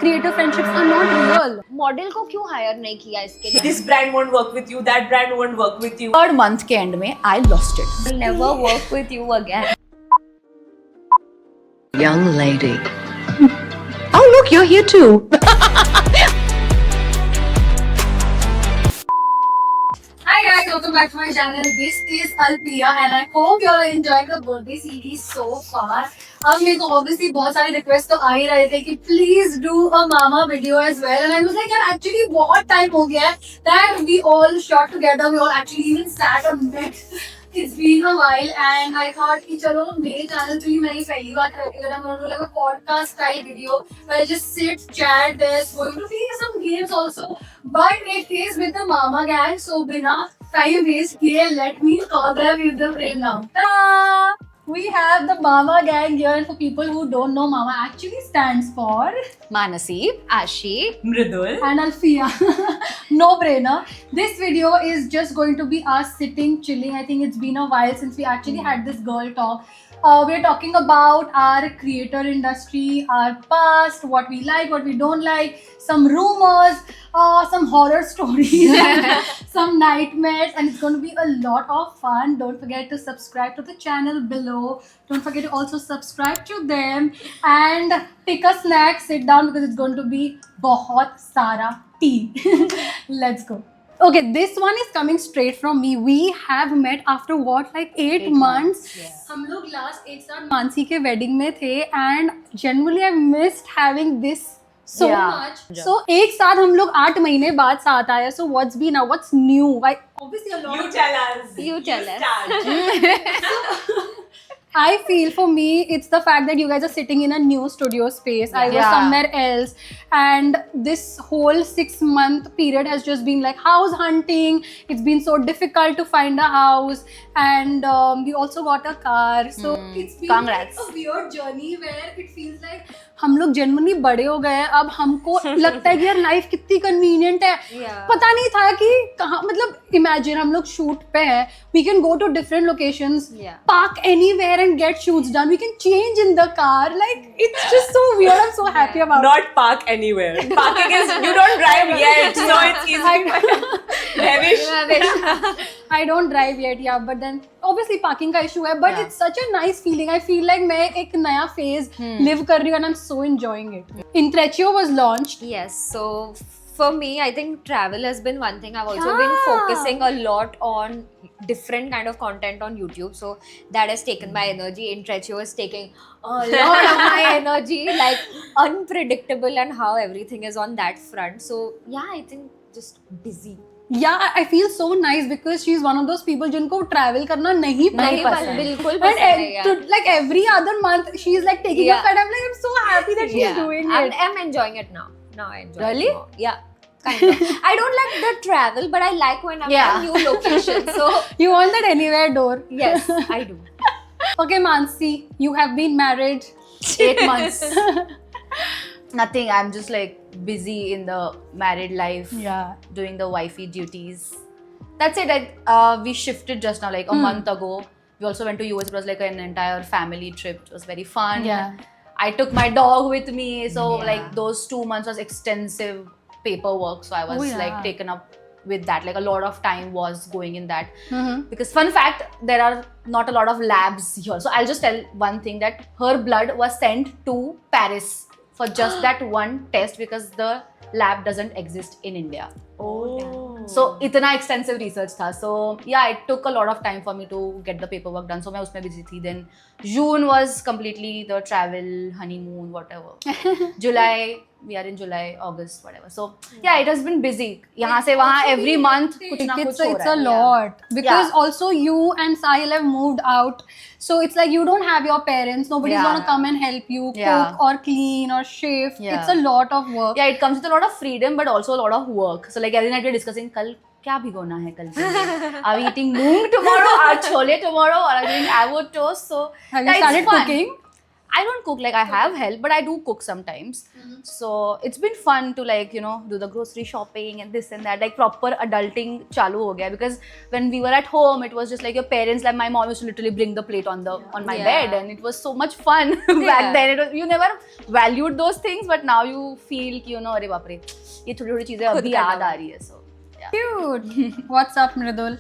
creator friendships are not real. Model को क्यों higher नहीं किया इसके लिए? This brand won't work with you, that brand won't work with you. Third month के end में I lost it. I'll never work with you again. Young lady. Oh, look, you're here too. Hi guys, welcome back to my channel. This is Alpia and I hope you all are enjoying the birthday series so far. अब मेरे को obviously बहुत सारे requests तो आ ही रहे थे कि please do a mama video as well, and I was like यार actually बहुत time हो गया है that we all shot together, we all actually even sat and met. It's been a while and I thought कि चलो मेरे channel पे ही मैंने पहली बार करके I'm going to do like a podcast style video where I just sit, chat, there's going to be some games also, but it is with the mama gang, so बिना time waste किए let me call them with the frame now. Ta-da! We have the Mama gang here, and for people who don't know, Mama actually stands for Manasi, Ashi, Mridul. and Alfia. No brainer. This video is just going to be us sitting, chilling. I think it's been a while since we actually had this girl talk. We're talking about our creator industry, our past, what we like, what we don't like, some rumors, some horror stories, some nightmares, and it's going to be a lot of fun. Don't forget to subscribe to the channel below. Don't forget to also subscribe to them and take a snack, sit down because it's going to be बहुत सारा tea. Let's go. Okay, this one is coming straight from me. We have met after what, like 8 months. हम लोग last एक साथ मानसी के wedding में थे and genuinely I missed having this so much. So एक साथ हम लोग 8 महीने बाद साथ आए. So what's been now? What's new? Like obviously a lot. You tell us. You tell us. Start. I feel for me, it's the fact that you guys are sitting in a new studio space. I was somewhere else, and this whole 6-month period has just been like house hunting. It's been so difficult to find a house, and we also got a car. So it's been Congrats. like a weird journey where it feels like हम लोग genuinely बड़े हो गए हैं. अब हमको लगता है कि यार लाइफ कितनी कन्वीनियंट है. पता नहीं था कि कहाँ, मतलब imagine हम लोग शूट पे हैं. We can go to different locations, park anywhere and get shoots done. We can change in the car. Like it's just so weird. I'm so happy about it. Not park anywhere. Parking is, you don't drive yet, so it's easy. Lavish. I don't drive yet, yeah, but then obviously parking का issue है, but it's such a nice feeling. I feel like मैं एक नया phase live कर रही हूँ and I'm so enjoying it. Intreccio was launched. Yes, so for me, I think travel has been one thing. I've also been focusing a lot on different kind of content on YouTube, so that has taken my energy. Intreccio is taking a lot of my energy, like unpredictable, and how everything is on that front. So yeah, I think just busy. Yeah, I feel so nice because she's one of those people जिनको travel करना नहीं पसंद. बिल्कुल And पसंद है, yeah. like every other month, she's like taking a flight. I'm like, I'm so happy that she's doing it. I'm enjoying it now. Now I enjoy Really? it more. Yeah. Kind of. I don't like the travel, but I like when I'm in a new location. So You want that anywhere door. yes, I do. Okay, Mansi, you have been married 8 months. Nothing. I'm just like busy in the married life. Yeah. Doing the wifey duties. That's it. We shifted just now, like a month ago. We also went to US. It was like an entire family trip. It was very fun. Yeah. I took my dog with me. So like those 2 months was extensive paperwork. So I was like taken up with that. Like a lot of time was going in that. Because fun fact, there are not a lot of labs here. So I'll just tell one thing, that her blood was sent to Paris for just that one test because the lab doesn't exist in India. So इतना extensive research था. So yeah, it took a lot of time for me to get the paperwork done. So मैं उसमें busy थी. Then June was completely the travel, honeymoon, whatever. July, we are in July, August, whatever. So yeah, it has been busy. यहाँ से वहाँ every month कुछ ना कुछ हो It's रहा a है. lot because also you and Sahil have moved out, so it's like you don't have your parents. Nobody's gonna come and help you cook or clean or shift. It's a lot of work. Yeah, it comes with a lot of freedom, but also a lot of work. So like every night we're discussing, कल क्या भिगोना है कल के लिए? Are we eating moong tomorrow? Are chole tomorrow? Or are we doing avocado toast? So Have you yeah, it's started fun. cooking? I don't cook, like I have help, but I do cook sometimes. So it's been fun to like, you know, do the grocery shopping and this and that, like proper adulting chalu ho gaya. Because when we were at home, it was just like your parents, like my mom used to literally bring the plate on my bed, and it was so much fun back then. It was, you never valued those things, but now you feel कि you know, अरे बाप रे, ये थोड़ी-थोड़ी चीजें अभी याद आ रही है. So yeah. Cute. What's up, Mridul?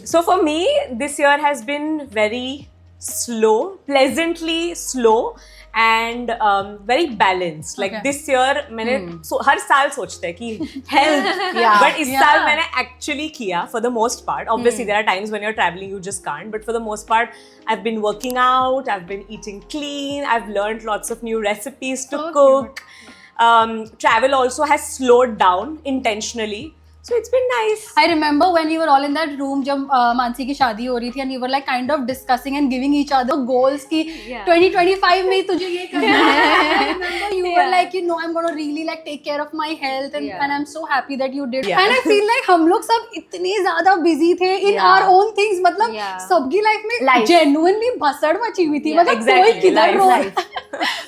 So for me, this year has been very slow, pleasantly slow, and very balanced. Like Okay. this year, मैंने हर साल सोचते हैं कि health, but इस साल मैंने actually किया for the most part. Obviously, there are times when you're traveling, you just can't. But for the most part, I've been working out, I've been eating clean, I've learned lots of new recipes to cook. Travel also has slowed down intentionally. So it's been nice. I remember when we were all in that room जब मानसी की शादी हो रही थी, and we were like kind of discussing and giving each other goals कि 2025 में तुझे ये करना है. I remember you were like, you know, I'm gonna really like take care of my health, and I'm so happy that you did. And I feel like हम लोग सब इतने ज़्यादा busy थे in our own things. मतलब सबकी life में genuinely भसड़ मची हुई थी. मतलब कोई किधर रो रहा है,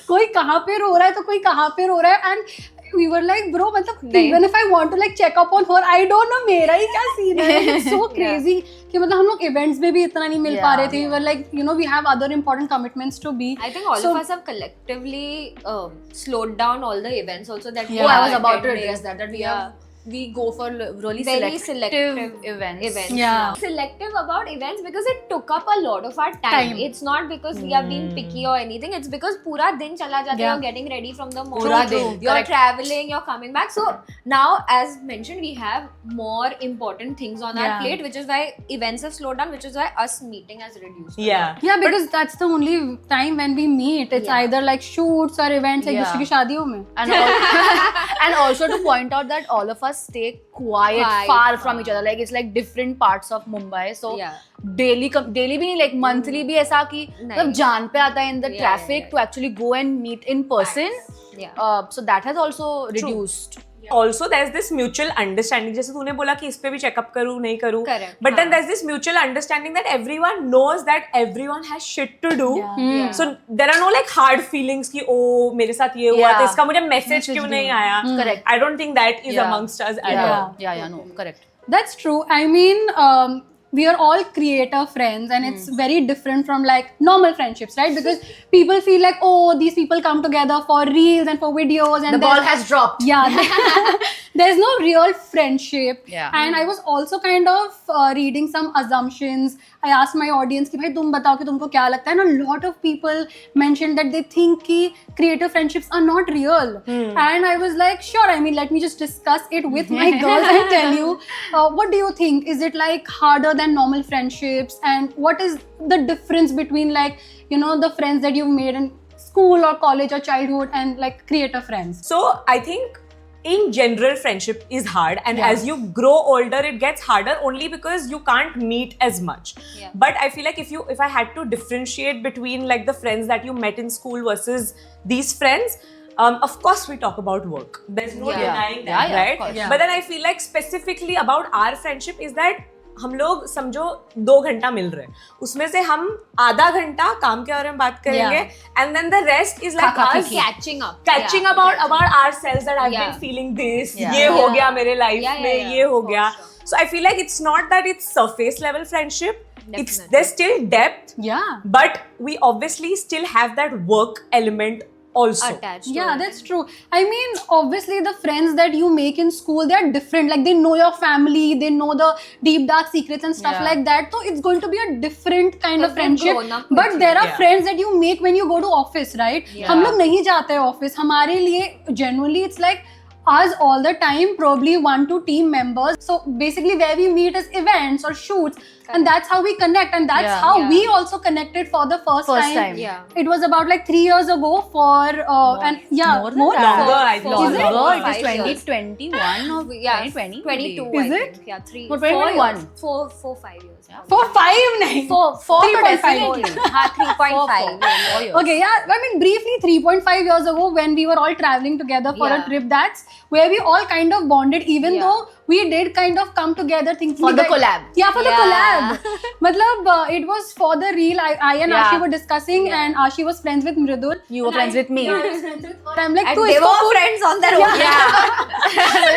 कोई कहाँ पे रो रहा है, तो कोई कहाँ पे रो रहा है. And we were like, bro, मतलब even if I want to like check up on her, I don't know मेरा ही क्या scene है. It's so crazy कि मतलब हम लोग events में भी इतना नहीं मिल पा रहे थे. We were like, you know, we have other important commitments to be. I think all of us have collectively slowed down all the events also that we I was are about to attending. address that we go for really Very selective events. Yeah. Selective about events because it took up a lot of our time. It's not because we are being picky or anything. It's because पूरा दिन चला जाता है. You're getting ready from the morning. You're traveling. You're coming back. So now, as mentioned, we have more important things on our plate, which is why events have slowed down. Which is why us meeting has reduced. Yeah. Yeah, because that's the only time when we meet. It's either like shoots or events like दूसरे की शादियों में. And also to point out that all of us stay quiet far from each other. Like it's like different parts of Mumbai. So daily भी नहीं, like monthly भी ऐसा कि मतलब जान पे आता है in the traffic to actually go and meet in person. So that has also reduced. Also, there's this mutual understanding. जैसे तूने बोला कि इस पे भी चेकअप करूँ नहीं करूँ. Correct. But then there's this mutual understanding that everyone knows that everyone has shit to do. So there are no like hard feelings कि oh मेरे साथ ये हुआ तो इसका मुझे मैसेज क्यों नहीं आया. Correct. I don't think that is amongst us at all. No, correct. That's true. I mean, we are all creator friends, and it's very different from like normal friendships, right? Because people feel like, oh, these people come together for reels and for videos, and The ball has dropped. There's no real friendship. And I was also kind of reading some assumptions. I asked my audience कि भाई तुम बताओ कि तुमको क्या लगता है. And a lot of people mentioned that they think कि creator friendships are not real. And I was like, sure, I mean, let me just discuss it with my girls and tell you, what do you think? Is it like harder than normal friendships? And what is the difference between like, you know, the friends that you've made in school or college or childhood and like creator friends? So I think in general friendship is hard, and as you grow older it gets harder only because you can't meet as much. But I feel like if I had to differentiate between like the friends that you met in school versus these friends, of course we talk about work. There's no denying that, right? But then I feel like specifically about our friendship is that हम लोग समझो 2 घंटा मिल रहे हैं, उसमें से हम आधा घंटा काम के बारे में बात करेंगे, and then the rest is like us catching about ourselves, that I've been feeling this, ये हो गया मेरे life में, ये हो गया. So I feel like it's not that it's surface level friendship. There's still depth, but we obviously still have that work element also attached. That's true. I mean, obviously the friends that you make in school, they're different. Like they know your family, they know the deep dark secrets and stuff like that. So it's going to be a different kind of friendship. But there are friends that you make when you go to office, right? हम लोग नहीं जाते office. हमारे लिए genuinely it's like us all the time, probably 1 to 2 team members. So basically where we meet is events or shoots, and that's how we connect, and that's how we also connected for the first time. It was about like 3 years ago for and more longer, I think. It is 2021 or 2020? 22. Is it? Yeah, 3. 2021. 4, 5 years. For 5 नहीं. 4 3.5. 3.5. Okay, I mean briefly 3.5 years ago when we were all traveling together for a trip, that's where we all kind of bonded, even though we did kind of come together thinking For the that- collab. Yeah, for the Yeah. collab. Matlab, it was for the reel. I and Yeah. Ashi were discussing, and Ashi was friends with Mridul. You were friends with me. Yeah, I was friends with her. I'm like, And "तो they इसको were put-" friends on their own. Yeah.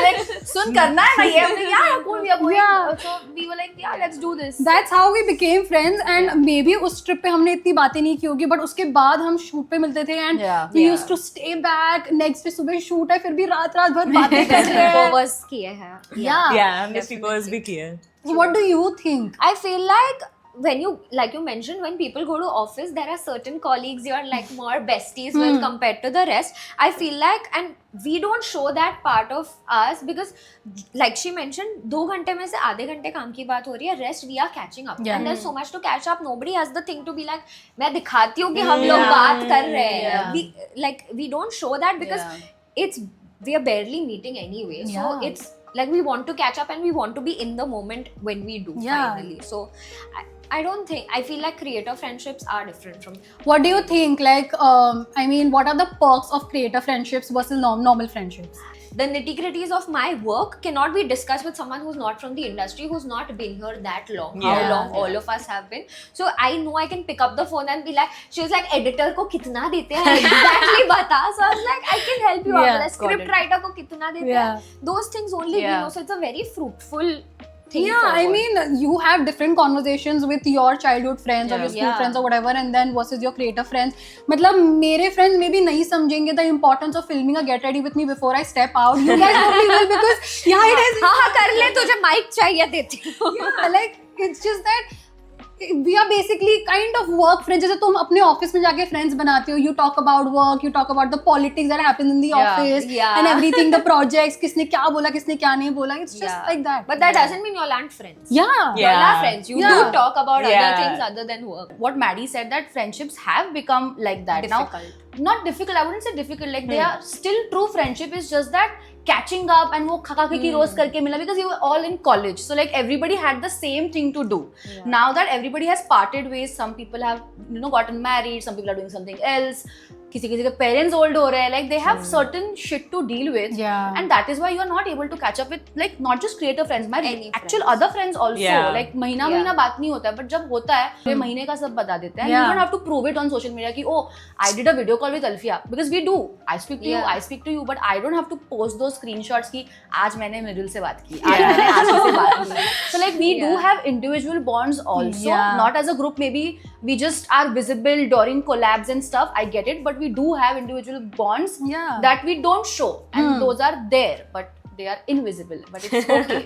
Like, सुन करना है ना ये हमने yeah cool we are going. Yeah. So we were like yeah let's do this. That's how we became friends, and maybe उस trip पे हमने इतनी बातें नहीं की होगी, but उसके बाद हम शूट पे मिलते थे, and Yeah. we Yeah. used to stay back. Next day सुबह शूट है, फिर भी रात भर बातें कर रहे हैं. Sleepovers किए हैं. Yeah, हमने sleepovers भी किए. What do you think? I feel like when you, like you mentioned, when people go to office, there are certain colleagues you're like more besties with compared to the rest. I feel like, and we don't show that part of us because, like she mentioned, 2 घंटे में से आधे घंटे काम की बात हो रही है, rest we are catching up. Yeah. And there's so much to catch up. Nobody has the thing to be like, मैं दिखाती हूँ कि हम लोग बात कर रहे हैं. We don't show that because we are barely meeting anyway. So Yeah. it's like we want to catch up and we want to be in the moment when we do Yeah. finally. So I don't think, I feel like creator friendships are different from What do you think? Like, I mean, what are the perks of creator friendships versus normal friendships? the nitty-gritties of my work cannot be discussed with someone who's not from the industry, who's not been here that long. How Yeah. long all of us have been. So I know I can pick up the phone and be like, she was like, editor को कितना देते हैं exactly बता. So I was like, I can help you out. Yeah, Like, script writer को कितना देते Yeah. हैं. Those things only we Yeah. know. So it's a very fruitful thing. Yeah, I forward. mean, you have different conversations with your childhood friends or your school Yeah. friends or whatever, and then versus your creator friends. मतलब मेरे friends maybe नहीं समझेंगे the importance of filming a get ready with me before I step out. You guys probably will because yeah, it is. हाँ कर ले, तुझे mic चाहिए देती हूँ. Yeah, like it's just that we are basically kind of work friends. जैसे तुम अपने ऑफिस में जाके फ्रेंड्स बनाते हो, you talk about work, you talk about the politics that happen in the Yeah, office yeah. and everything, the projects, किसने क्या बोला, किसने क्या नहीं बोला. It's just Yeah. like that. But that doesn't mean y'all aren't friends. Yeah. Y'all are friends. You Yeah. do talk about other Yeah. things other than work. What Maddie said, that friendships have become like that Difficult. now. Not difficult, I wouldn't say difficult, like they are still true friendship, is just that catching up and वो खका खकी रोज करके मिला because you were all in college, so like everybody had the same thing to do. Now that everybody has parted ways, some people have gotten married, some people are doing something else, किसी के parents old हो रहे हैं, like they have certain shit to deal with. Yeah. And that is why you are not able to catch up with like not just creator friends, my Any actual friends. other friends also. Yeah. Like महीना बात नहीं होता है, but जब होता है तो महीने का सब बता देते हैं. Yeah. You don't have to prove it on social media कि oh I did a video call with Alfia, because we do. I speak to you, Yeah. I speak to you, but I don't have to post those screenshots कि आज मैंने मृदुल से बात की, आज मैंने आशी से बात की. So like we do Yeah. have individual bonds also, Yeah. not as a group. Maybe we just are visible during collabs and stuff. I get it, but we do have individual bonds Yeah. that we don't show, and those are there, but they are invisible. But it's okay.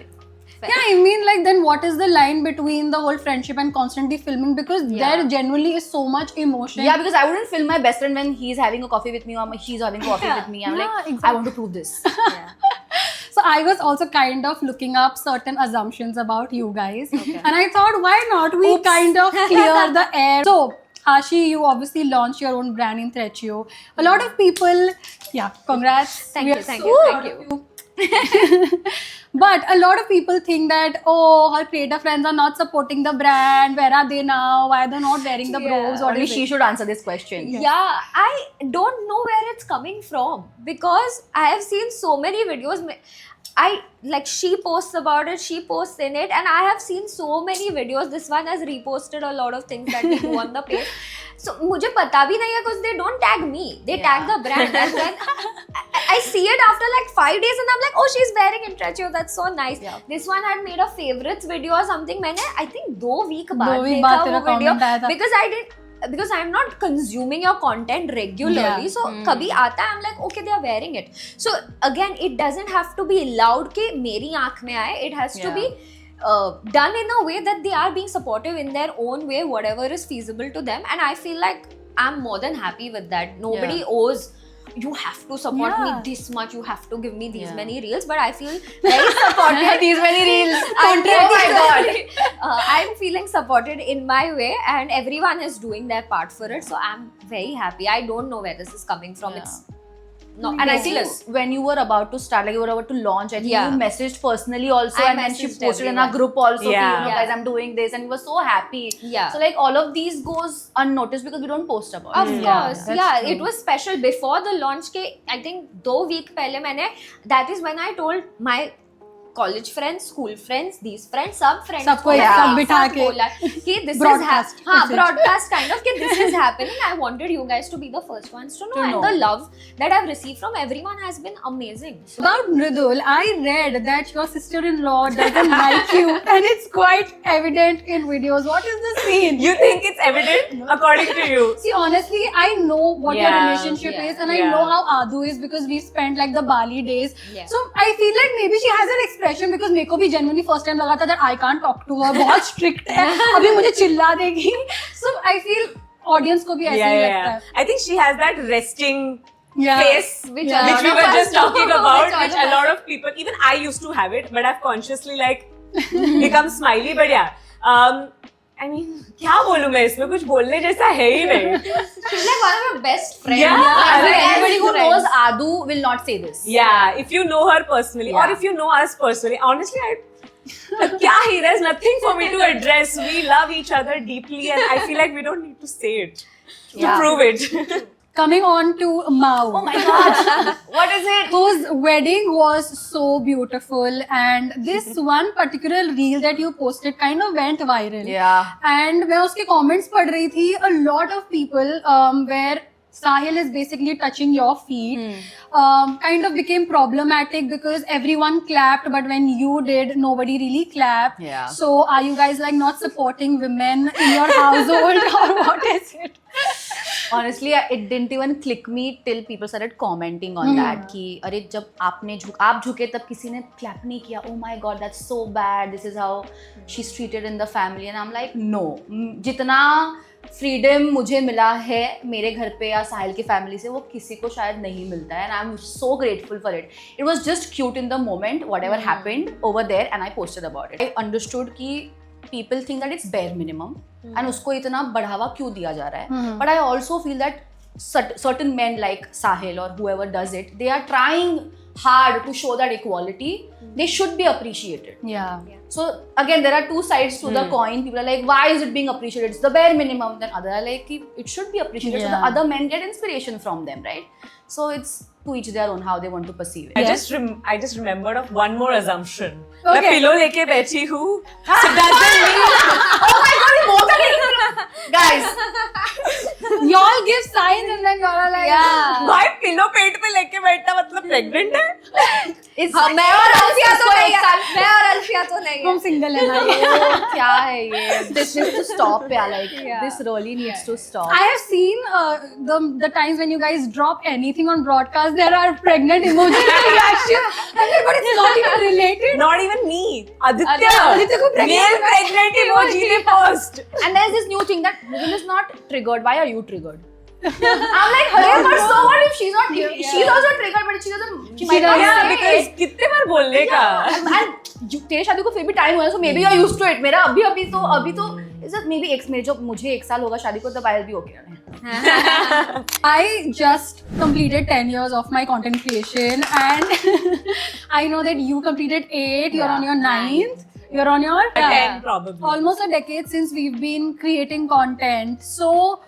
Yeah, I mean, like, then what is the line between the whole friendship and constantly filming? Because there genuinely is so much emotion. Yeah, because I wouldn't film my best friend when he's having a coffee with me or she's having coffee with me. I'm Yeah, like, exactly. I want to prove this. So I was also kind of looking up certain assumptions about you guys. And I thought, why not we kind of clear the air? So, Ashi, you obviously launched your own brand in Threchio. A lot of people, yeah, congrats. Thank We you, are thank so you, proud thank of you. But a lot of people think that, oh, her creator friends are not supporting the brand. Where are they now? Why are they not wearing the robes? What Only is she it? should answer this question. Yeah, I don't know where it's coming from because I have seen so many videos. I like she posts about it, she posts in it, and I have seen so many videos. This one has reposted a lot of things that we do on the page. So मुझे पता भी नहीं है because they don't tag me, they tag the brand, and then I see it after like 5 days and I'm like, oh, she's wearing Intrechio, that's so nice. Yeah. This one had made a favorites video or something. मैंने I think 2 week बाद 2 week देखा बाद वो तेरा video comment आया था. because I'm not consuming your content regularly. Yeah. So कभी आता है I'm like, okay, they are wearing it. So again, it doesn't have to be loud कि मेरी आँख में आए. It has to be done in a way that they are being supportive in their own way, whatever is feasible to them. And I feel like I'm more than happy with that. Nobody owes, you have to support Yeah. me this much, you have to give me these Yeah. many reels, but I feel very supported. These many reels. I'm Oh my god. I'm feeling supported in my way, and everyone is doing their part for it. So I'm very happy. I don't know where this is coming from. Yeah. It's no, And I think baseless. when you were about to start, like you were about to launch, I think Yeah. you messaged personally also, I and then she messaged posted in everyone. our group also, Yeah. you know, guys, I'm doing this, and we were so happy. Yeah. So like all of these goes unnoticed because we don't post about Of it. course, that's yeah, true. it was special before the launch. के I think 2 week पहले मैंने, that is when I told my college friends, school friends, these friends, सब friends सबको को एक मैंने साथ एक बिठा साथ के बोला कि this is broadcast हाँ message. broadcast kind of कि this is happening. I wanted you guys to be the first ones to know, and the love that I've received from everyone has been amazing. So, About Mridul, I read that your sister-in-law doesn't like you, and it's quite evident in videos. What is the scene? You think it's evident according to you? See, honestly, I know what your Yeah, relationship yeah, is, and I yeah. know how Adu is because we spent like the Bali days. Yeah. So I feel like maybe she has an expression because मेरे को भी genuinely first time लगा था that I can't talk to her. बहुत strict है. अभी मुझे चिल्ला देगी. So I feel audience को भी ऐसे ही लगता है. I think she has that resting Yeah. face which Yeah. which we were just talking about, which a lot lot of people, even I used to have it, but I've consciously like become smiley. But yeah, I mean, क्या बोलूँ मैं इसमें कुछ बोलने जैसा है ही नहीं. she's like one of your best friends. Yeah. I mean, As anybody who friends. knows Adu will not say this. Yeah, if you know her personally, or Yeah. if you know us personally, honestly, क्या ही, there's nothing for me to address. We love each other deeply, and I feel like we don't need to say it to Yeah. prove it. Coming on to Mao. Oh my god. What is it? Whose wedding was so beautiful, and this one particular reel that you posted kind of went viral. Yeah. And मैं उसके comments पढ़ रही थी, a lot of people where Sahil is basically touching your feet kind of became problematic because everyone clapped, but when you did, nobody really clapped. Yeah. So are you guys like not supporting women in your household or what is it? Honestly, it didn't even click me till people started commenting on that कि अरे जब आप झुके तब किसी ने clap नहीं किया. Oh my god, that's so bad. This is how she's treated in the family. And I'm like, no. जितना freedom मुझे मिला है मेरे घर पे या साहिल की family से वो किसी को शायद नहीं मिलता है. And I'm so grateful for it. It was just cute in the moment, whatever happened over there, and I posted about it. I understood कि people think that it's bare minimum and उसको इतना बढ़ावा क्यों दिया जा रहा है. But I also feel that certain men like Sahil or whoever does it, they are trying hard to show that equality. They should be appreciated. Yeah. So again, there are two sides to the coin. People are like, why is it being appreciated? It's the bare minimum. Then other are like, it should be appreciated. So the other men get inspiration from them, right? So it's to each their own how they want to perceive it. I just remembered of one more assumption. Okay. मैं pillow लेके बैठी हूँ. So doesn't mean Oh my god, we both are getting guys. Y'all give signs and then y'all are like, Yeah. भाई pillow पेट पे लेके बैठना मतलब pregnant है? It's हाँ, मैं और अल्फिया तो नहीं है. मैं और अल्फिया तो नहीं तुम single है ना. Oh, क्या है ये? This needs to stop, yeah. Like Yeah. this really needs to stop. I have seen the times when you guys drop anything on broadcast, there are pregnant emoji reactions. I'm like, but it's not even related. Not even me. Aditya को pregnant Male pregnant emoji ने post. And there's this new thing that Mridul is not triggered. Why are you triggered? I'm like, hey, but so what if she's not? She's also triggered, but she doesn't. She might not Yeah, say because it. कितने बार बोलने का. And तेरे शादी को फिर भी time हुआ है, so maybe you're used to it. मेरा अभी तो is it maybe मुझे 1 साल होगा शादी को तब I'll be okay. I just completed 10 years of my content creation, and I know that you completed 8. You're Yeah. on your 9th. You're on your 10 probably. almost a decade since we've been creating content. So,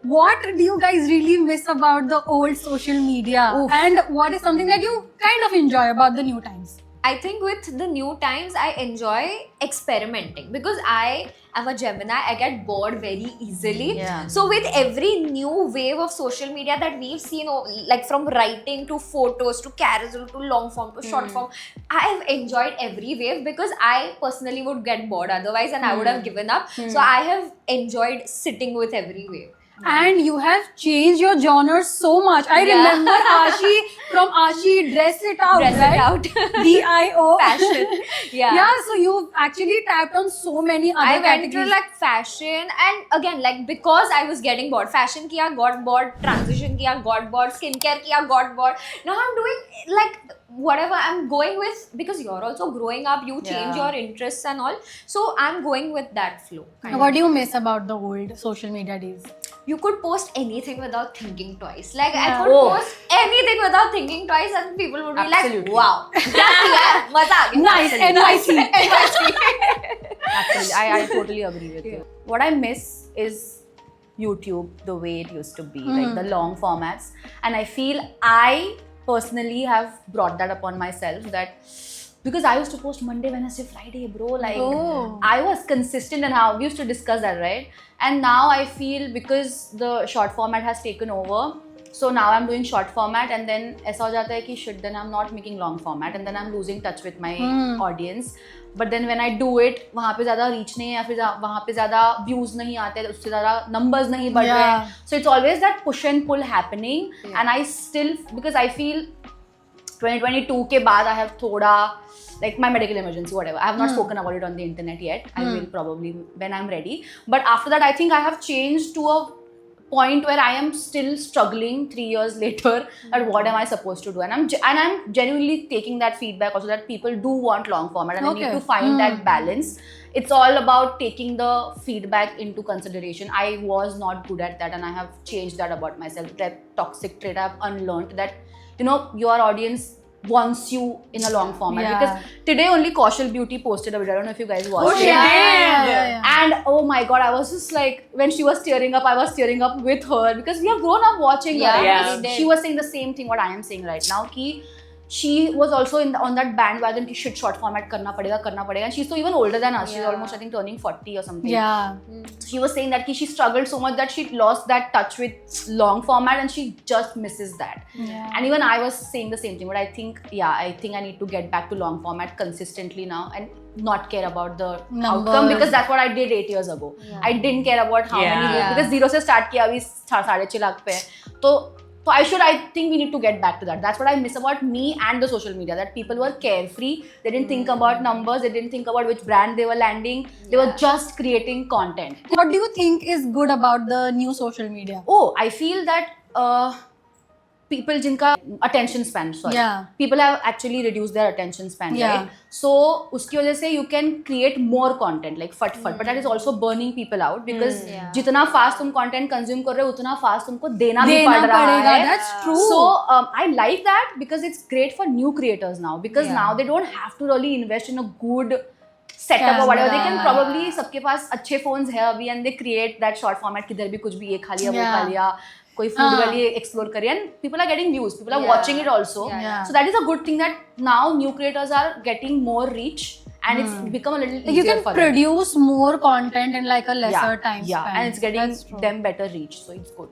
what do you guys really miss about the old social media? And what is something that you kind of enjoy about the new times? I think with the new times, I enjoy experimenting because I am a Gemini. I get bored very easily. Yeah. So with every new wave of social media that we've seen, like from writing to photos to carousel to long form to short form, I have enjoyed every wave because I personally would get bored otherwise, and I would have given up. So I have enjoyed sitting with every wave. And you have changed your genre so much. I Yeah. remember Ashi from Ashi Dress It Out, Dress right? it out. DIO. Fashion. Yeah. Yeah, so you've actually tapped on so many other I went categories. through like fashion, and again like because I was getting bored. Fashion kiya, got bored. Transition kiya, got bored. Skincare kiya, got bored. Now I'm doing like whatever I'm going with because you're also growing up. You change Yeah. your interests and all. So I'm going with that flow. kind of. What do you miss about the old social media days? You could post anything without thinking twice. Like I Yeah. could Oh. post anything without thinking twice, and people would be Absolutely. like, "Wow, क्या किया है? मजा आ गया." Nice, NYC. Absolutely, I totally agree with you. What I miss is YouTube the way it used to be, like the long formats. And I feel I personally have brought that upon myself that because I used to post Monday, Wednesday, Friday, bro. Like Oh. I was consistent and how we used to discuss that, right? And now I feel because the short format has taken over, so now I'm doing short format, and then ऐसा हो जाता है कि shit, then I'm not making long format, and then I'm losing touch with my audience. But then when I do it, वहाँ पे ज़्यादा reach नहीं है, या फिर वहाँ पे ज़्यादा views नहीं आते, उससे ज़्यादा numbers नहीं बढ़ रहे हैं. So it's always that push and pull happening, and I still, because I feel 2022 के बाद I have थोड़ा like my medical emergency, whatever. I have not spoken about it on the internet yet. I will probably when I'm ready. But after that, I think I have changed to a point where I am still struggling 3 years later at what am I supposed to do, and I'm genuinely taking that feedback also that people do want long format, and I need to find that balance. It's all about taking the feedback into consideration. I was not good at that, and I have changed that about myself. That toxic trait I've unlearned, that your audience wants you in a long format. Because today only Kaushal Beauty posted a video. I don't know if you guys watched it. Yeah. And oh my god, I was just like, when she was tearing up, I was tearing up with her, because we have grown up watching her. Yeah. She was saying the same thing what I am saying right now, ki she was also on that bandwagon ki shit, short format karna padega, and she's so even older than us. She's almost, I think, turning 40 or something. Yeah. She was saying that she struggled so much that she lost that touch with long format, and she just misses that. Yeah. And even I was saying the same thing, but I think I need to get back to long format consistently now and not care about the outcome, because that's what I did 8 years ago. I didn't care about how many views, because zero se start kiya, abhi 6.5 lakh pe hai. So I think we need to get back to that. That's what I miss about me and the social media, that people were carefree. They didn't think about numbers. They didn't think about which brand they were landing. They were just creating content. What do you think is good about the new social media? Oh, I feel that people jinka attention span, people have actually reduced their attention span, right? So uski wajah se you can create more content like fat, but that is also burning people out, because jitna fast tum content consume kar rahe ho, utna fast tumko dena bhi pad raha hai. That's true. So I like that, because it's great for new creators now, because now they don't have to really invest in a good setup or whatever. They can probably, सबके पास अच्छे phones है अभी, and they create that short format, किधर भी कुछ भी ये खा लिया वो खा लिया, कोई food वाली explore करिए, and people are getting views, people are watching it also. So that is a good thing, that now new creators are getting more reach, and it's become a little easier You can for produce more content in like a lesser time yeah, span. and it's getting them better reach, so it's good.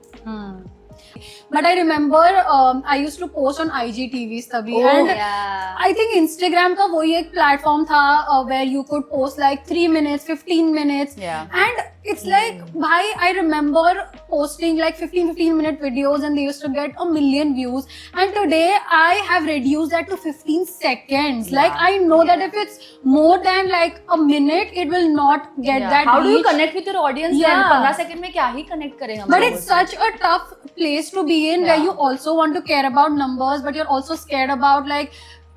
But I remember I used to post on IGTVs तभी, and I think Instagram का वही एक platform था where you could post like 3 minutes, 15 minutes, and it's like, bhai, I remember posting like 15 minute videos, and they used to get 1 million views, and today I have reduced that to 15 seconds. Like I know that if it's more than like a minute, it will not get that How do you reach. connect with your audience then? 15 second में क्या ही connect करें हम But लोगों it's से? such a tough place to be in, where you also want to care about numbers, but you're also scared about like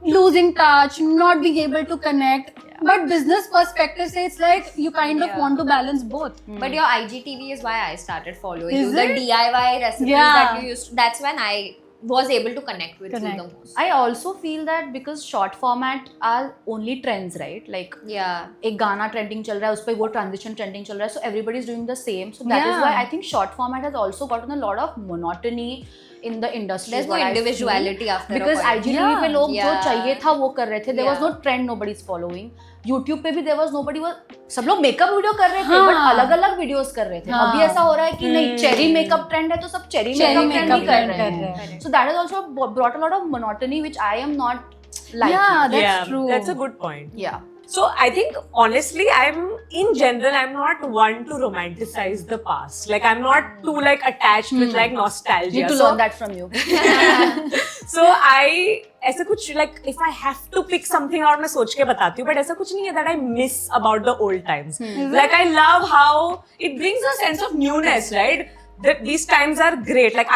losing touch, not being able to connect. But business perspective say it's like you kind of want to balance both. But your IGTV is why I started following Is you. The it? DIY recipes that you used to, that's when I was able to connect with you the most. I also feel that because short format are only trends, right? Like एक गाना trending चल रहा है, उस पे वो transition trending चल रहा है, so everybody is doing the same. So that is why I think short format has also gotten a lot of monotony in the industry. There's no individuality after because a point. IGTV पे लोग जो चाहिए था वो कर रहे थे. There was no trend nobody is following. YouTube पे भी there was nobody was, सब लोग मेकअप वीडियो कर रहे थे, बट अलग अलग वीडियोस कर रहे थे. अभी ऐसा हो रहा है कि नहीं, चेरी मेकअप ट्रेंड है तो सब चेरी मेकअप ट्रेंड ही कर रहे हैं. So that has also brought a lot of monotony, which I am not liking. Yeah, that's true. That's a good point. Yeah. So I think honestly, in general, I'm not one to romanticize the past. Like I'm not too like attached with like nostalgia. Need to learn that from you. So ऐसा कुछ like if I have to pick something out मैं सोच के बताती हूँ, but ऐसा कुछ नहीं है that I miss about the old times. Like I love how it brings a sense of newness, right? That these times are great. Like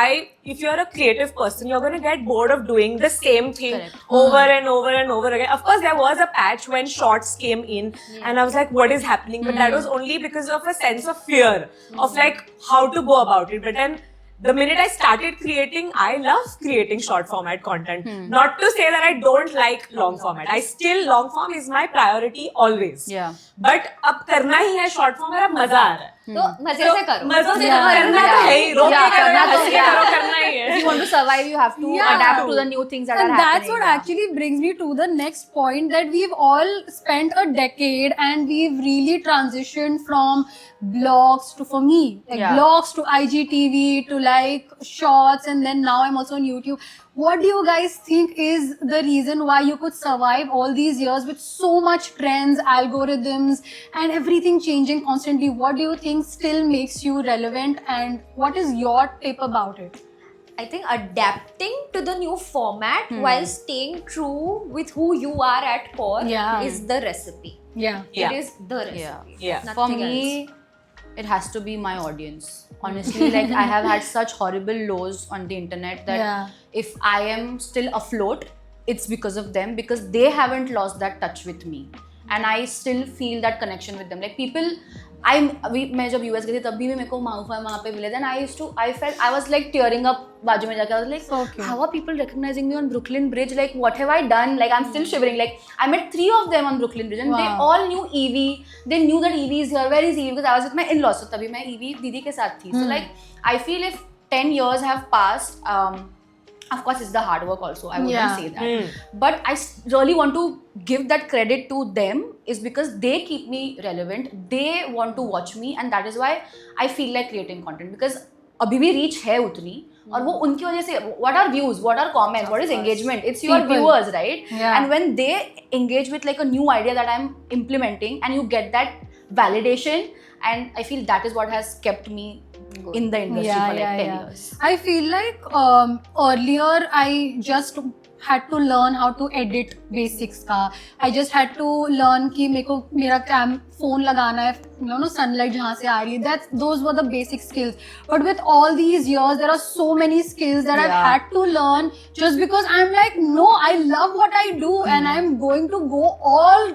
if you're a creative person, you're going to get bored of doing the same thing over and over and over again. Of course, there was a patch when shorts came in and I was like, what is happening? But that was only because of a sense of fear of like how to go about it. But then the minute I started creating, I love creating short format content. Not to say that I don't like long format. Long form is my priority always. Yeah. But अब करना ही है short form, मेरा मजा आ रहा है. तो मजे से करो. मजे से Yeah. करना तो है ही, रोक के Yeah, करो, करना तो हंस के yeah. करो, करना ही है. If you want to survive, you have to Yeah. adapt to the new things that And are that's happening. what actually brings me to the next point, that we've all spent a decade and we've really transitioned from blogs to, for me, like Yeah. blogs to IGTV to like shorts, and then now I'm also on YouTube. What do you guys think is the reason why you could survive all these years with so much trends, algorithms, and everything changing constantly? What do you think still makes you relevant, and what is your tip about it? I think adapting to the new format while staying true with who you are at core Yeah. is the recipe. Yeah. Yeah. It is the recipe. Yeah. Nothing For else. me, it has to be my audience. Honestly, like I have had such horrible lows on the internet that Yeah. if I am still afloat, it's because of them, because they haven't lost that touch with me, and I still feel that connection with them. Like people, मैं जब US गई थी तब भी मेरे को माउफा वहाँ पे मिले थे, and I was like tearing up बाजू में जाके. I was like, So cute. how are people recognizing me on Brooklyn Bridge? Like, what have I done? Like, I'm still shivering. Like, I met 3 of them on Brooklyn Bridge, and they Wow. all knew Evie. They knew that Evie is here. Where is Evie? Because I was with my in-laws, so तभी मैं Evie दीदी के साथ थी. So like, I feel if 10 years have passed, of course it's the hard work also, I wouldn't Yeah. say that, but I really want to give that credit to them, is because they keep me relevant, they want to watch me, and that is why I feel like creating content, because अभी भी reach है उतनी, और वो उनकी वजह से, what are views, what are comments, what is engagement, it's your People. viewers, right? Yeah. And when they engage with like a new idea that I'm implementing, and you get that validation, and I feel that is what has kept me in the industry for like 10 years. I feel like earlier I just had to learn how to edit basics का. I just had to learn कि मेरे को मेरा phone लगाना है, you know, sunlight जहाँ से आ रही है. Those were the basic skills. But with all these years, there are so many skills that I've Yeah. had to learn, just because I'm like, no, I love what I do, and I'm going to go all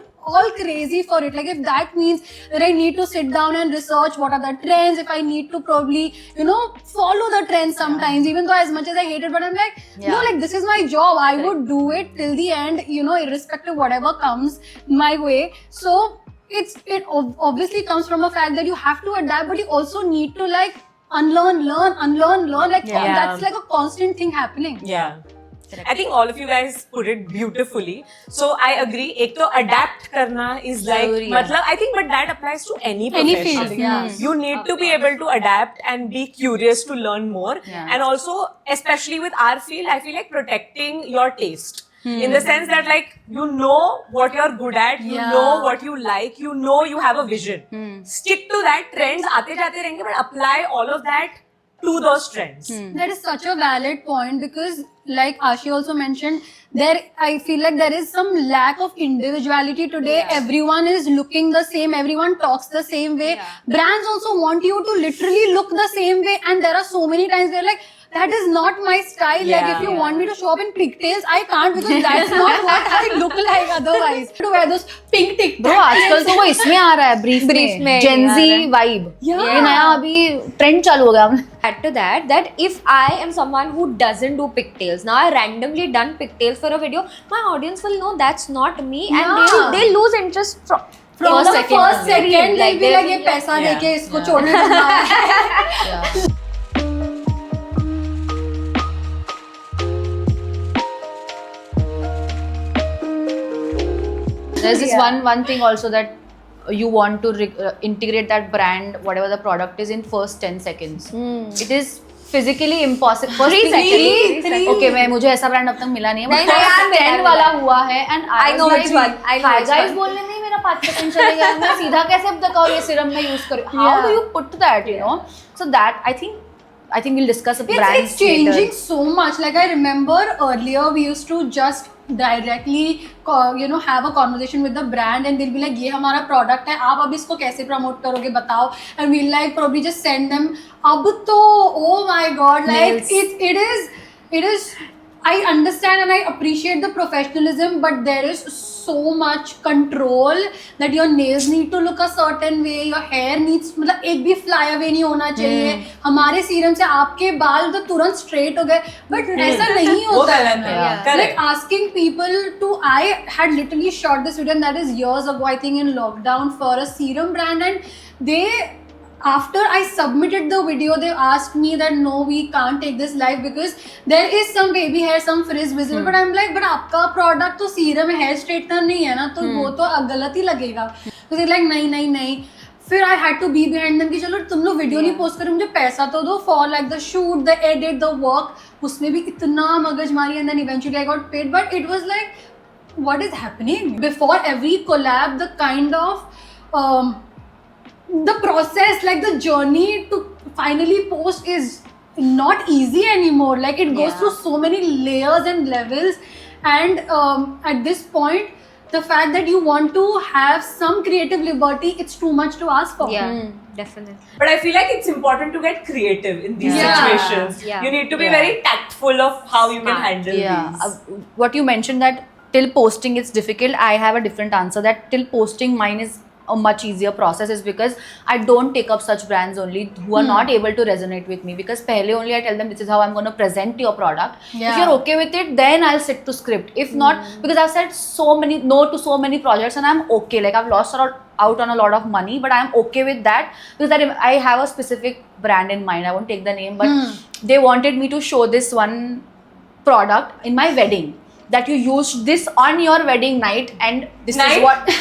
crazy for it. Like, if that means that I need to sit down and research what are the trends, if I need to probably, you know, follow the trends sometimes, even though as much as I hate it, but I'm like, no, like, this is my job, I would do it till the end, you know, irrespective whatever comes my way. So it obviously comes from a fact that you have to adapt, but you also need to like unlearn, learn, like Yeah. that's like a constant thing happening. Yeah. I think all of you guys put it beautifully. So I agree. एक तो adapt करना is like, जरूरी है. मतलब I think, but that applies to any Any profession. field, yeah. You need to be able to adapt and be curious to learn more. Yeah. And also, especially with our field, I feel like protecting your taste. In the sense that like, you know what you're good at, you Yeah. know what you like, you know you have a vision. Stick to that. Trends आते जाते रहेंगे, but apply all of that to those trends. That is such a valid point, because like Ashi also mentioned, I feel like there is some lack of individuality today. Everyone is looking the same, everyone talks the same way. Brands also want you to literally look the same way, and there are so many times where like, that is not my style. Like, if you want me to show up in pigtails, I can't, because that's not what I look like otherwise. To wear those pink tic Bro, आजकल तो वो इसमें आ रहा है, brief में Gen Z vibe. Yeah. ये नया अभी trend चालू हो गया. Add to that if I am someone who doesn't do pigtails, now I randomly done pigtails for a video, my audience will know that's not me, and Yeah. they'll lose interest from From the second first only. second, they'll be like, ये they'll- पैसा Yeah. देके इसको Yeah. छोड़ने दूंगा. Yeah. There's this one thing also that you want to integrate that brand, whatever the product is, in first 10 seconds. It is physically impossible. First 3 thing, seconds. Okay, मैं मुझे ऐसा brand अब तक मिला नहीं है. नहीं, But नहीं, यार, first मिला 10 है, वाला मिला है. हुआ है, and I know was which like, one. I know Hi which guys one. बोलने में ही मेरा 5% चलेगा. मैं सीधा कैसे अब तक ये सीरम में यूज करूँ? How Yeah. do you put that? You know, so that I think we'll discuss It's brands changing later. so much. Like, I remember earlier we used to just directly have a conversation with the brand, and they'll be like, ये हमारा product है, आप अब इसको कैसे promote करोगे बताओ, and we'll like probably just send them. अब तो oh my god, like Nails. it is I understand and I appreciate the professionalism, but there is so much control that your nails need to look a certain way, your hair needs, मतलब एक भी fly away नहीं होना चाहिए. हमारे serum से आपके बाल तो तुरंत straight हो गए, but ऐसा नहीं वो होता है गलत है. ना. Correct. Like asking people to, I had literally shot this video, and that is years ago, I think in lockdown, for a serum brand, and they after I submitted the video, they asked me that no, we can't take this live because there is some baby hair, some frizz visible. But I'm like, but आपका product तो serum hair straightener नहीं है ना, तो वो तो गलत ही लगेगा. So they're like नहीं. फिर I had to be behind them कि चलो तुम लोग वीडियो नहीं पोस्ट करो, मुझे पैसा तो दो for like the shoot, the edit, the work. उसमें भी इतना मगजमारी and then eventually I got paid. But it was like, what is happening? Before every collab, the kind of the process, like the journey to finally post is not easy anymore. Like it goes through so many layers and levels, and at this point, the fact that you want to have some creative liberty, it's too much to ask for. Yeah, definitely. But I feel like it's important to get creative in these Yeah. situations. Yeah. You need to be Yeah. very tactful of how you can handle Yeah. these. What you mentioned that till posting it's difficult, I have a different answer. That till posting mine is a much easier process is because I don't take up such brands only who are not able to resonate with me, because pehle only I tell them this is how I'm going to present your product. Yeah. If you're okay with it, then I'll stick to script. If not, because I've said no to so many projects and I'm okay. Like I've lost out on a lot of money, but I'm okay with that because I have a specific brand in mind. I won't take the name, but they wanted me to show this one product in my wedding. That you used this on your wedding night, and this is what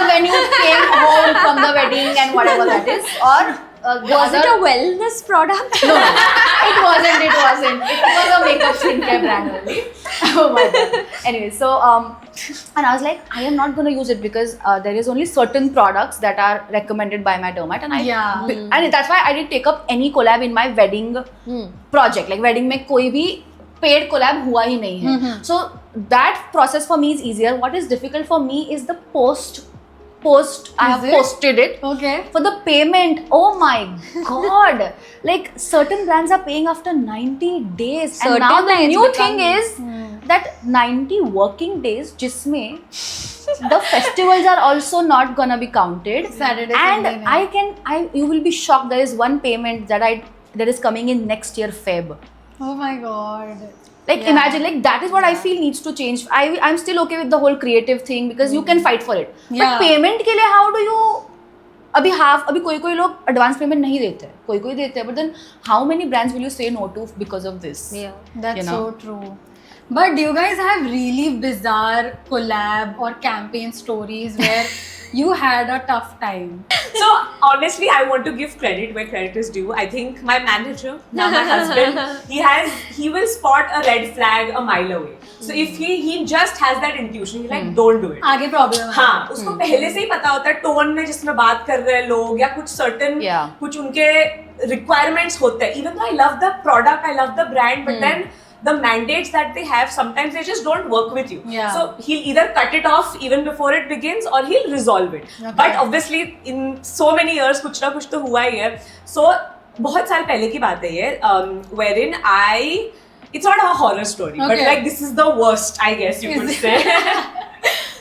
when you came home from the wedding and whatever that is, or Was it a wellness product? no, it wasn't. It was a makeup skincare brand only. Oh my god. Anyway, so and I was like, I am not gonna use it because there is only certain products that are recommended by my dermat, and and that's why I didn't take up any collab in my wedding project. Like wedding में कोई भी paid collab हुआ ही नहीं है. So that process for me is easier. What is difficult for me is the post. I have posted it. Okay. For the payment, oh my god! Like certain brands are paying after 90 days, and now the new thing is that 90 working days, जिसमें the festivals are also not gonna be counted. Saturday, and Sunday, you will be shocked. There is one payment that is coming in next year Feb. Oh my god. Like imagine, like that is what I feel needs to change. I'm still okay with the whole creative thing because you can fight for it. Yeah. But payment के लिए how do you अभी कोई लोग advance payment नहीं देते हैं, कोई देते हैं, but then how many brands will you say no to because of this? Yeah. That's You know? so true. But do you guys have really bizarre collab or campaign stories where you had a tough time? So honestly, I want to give credit where credit is due. I think my manager, now my husband, he will spot a red flag a mile away. So if he just has that intuition, he's like, don't do it. आगे problem है. हाँ, उसको पहले से ही पता होता है tone में जिसमें बात कर रहे हैं लोग या कुछ certain कुछ उनके requirements होते हैं. Even though I love the product, I love the brand, but then the mandates that they have, sometimes they just don't work with you. Yeah. So he'll either cut it off even before it begins or he'll resolve it. Okay. But obviously in so many years कुछ ना कुछ तो हुआ ही है. So बहुत साल पहले की बात है ये, wherein it's not a horror story, but Okay. like this is the worst, I guess you could say.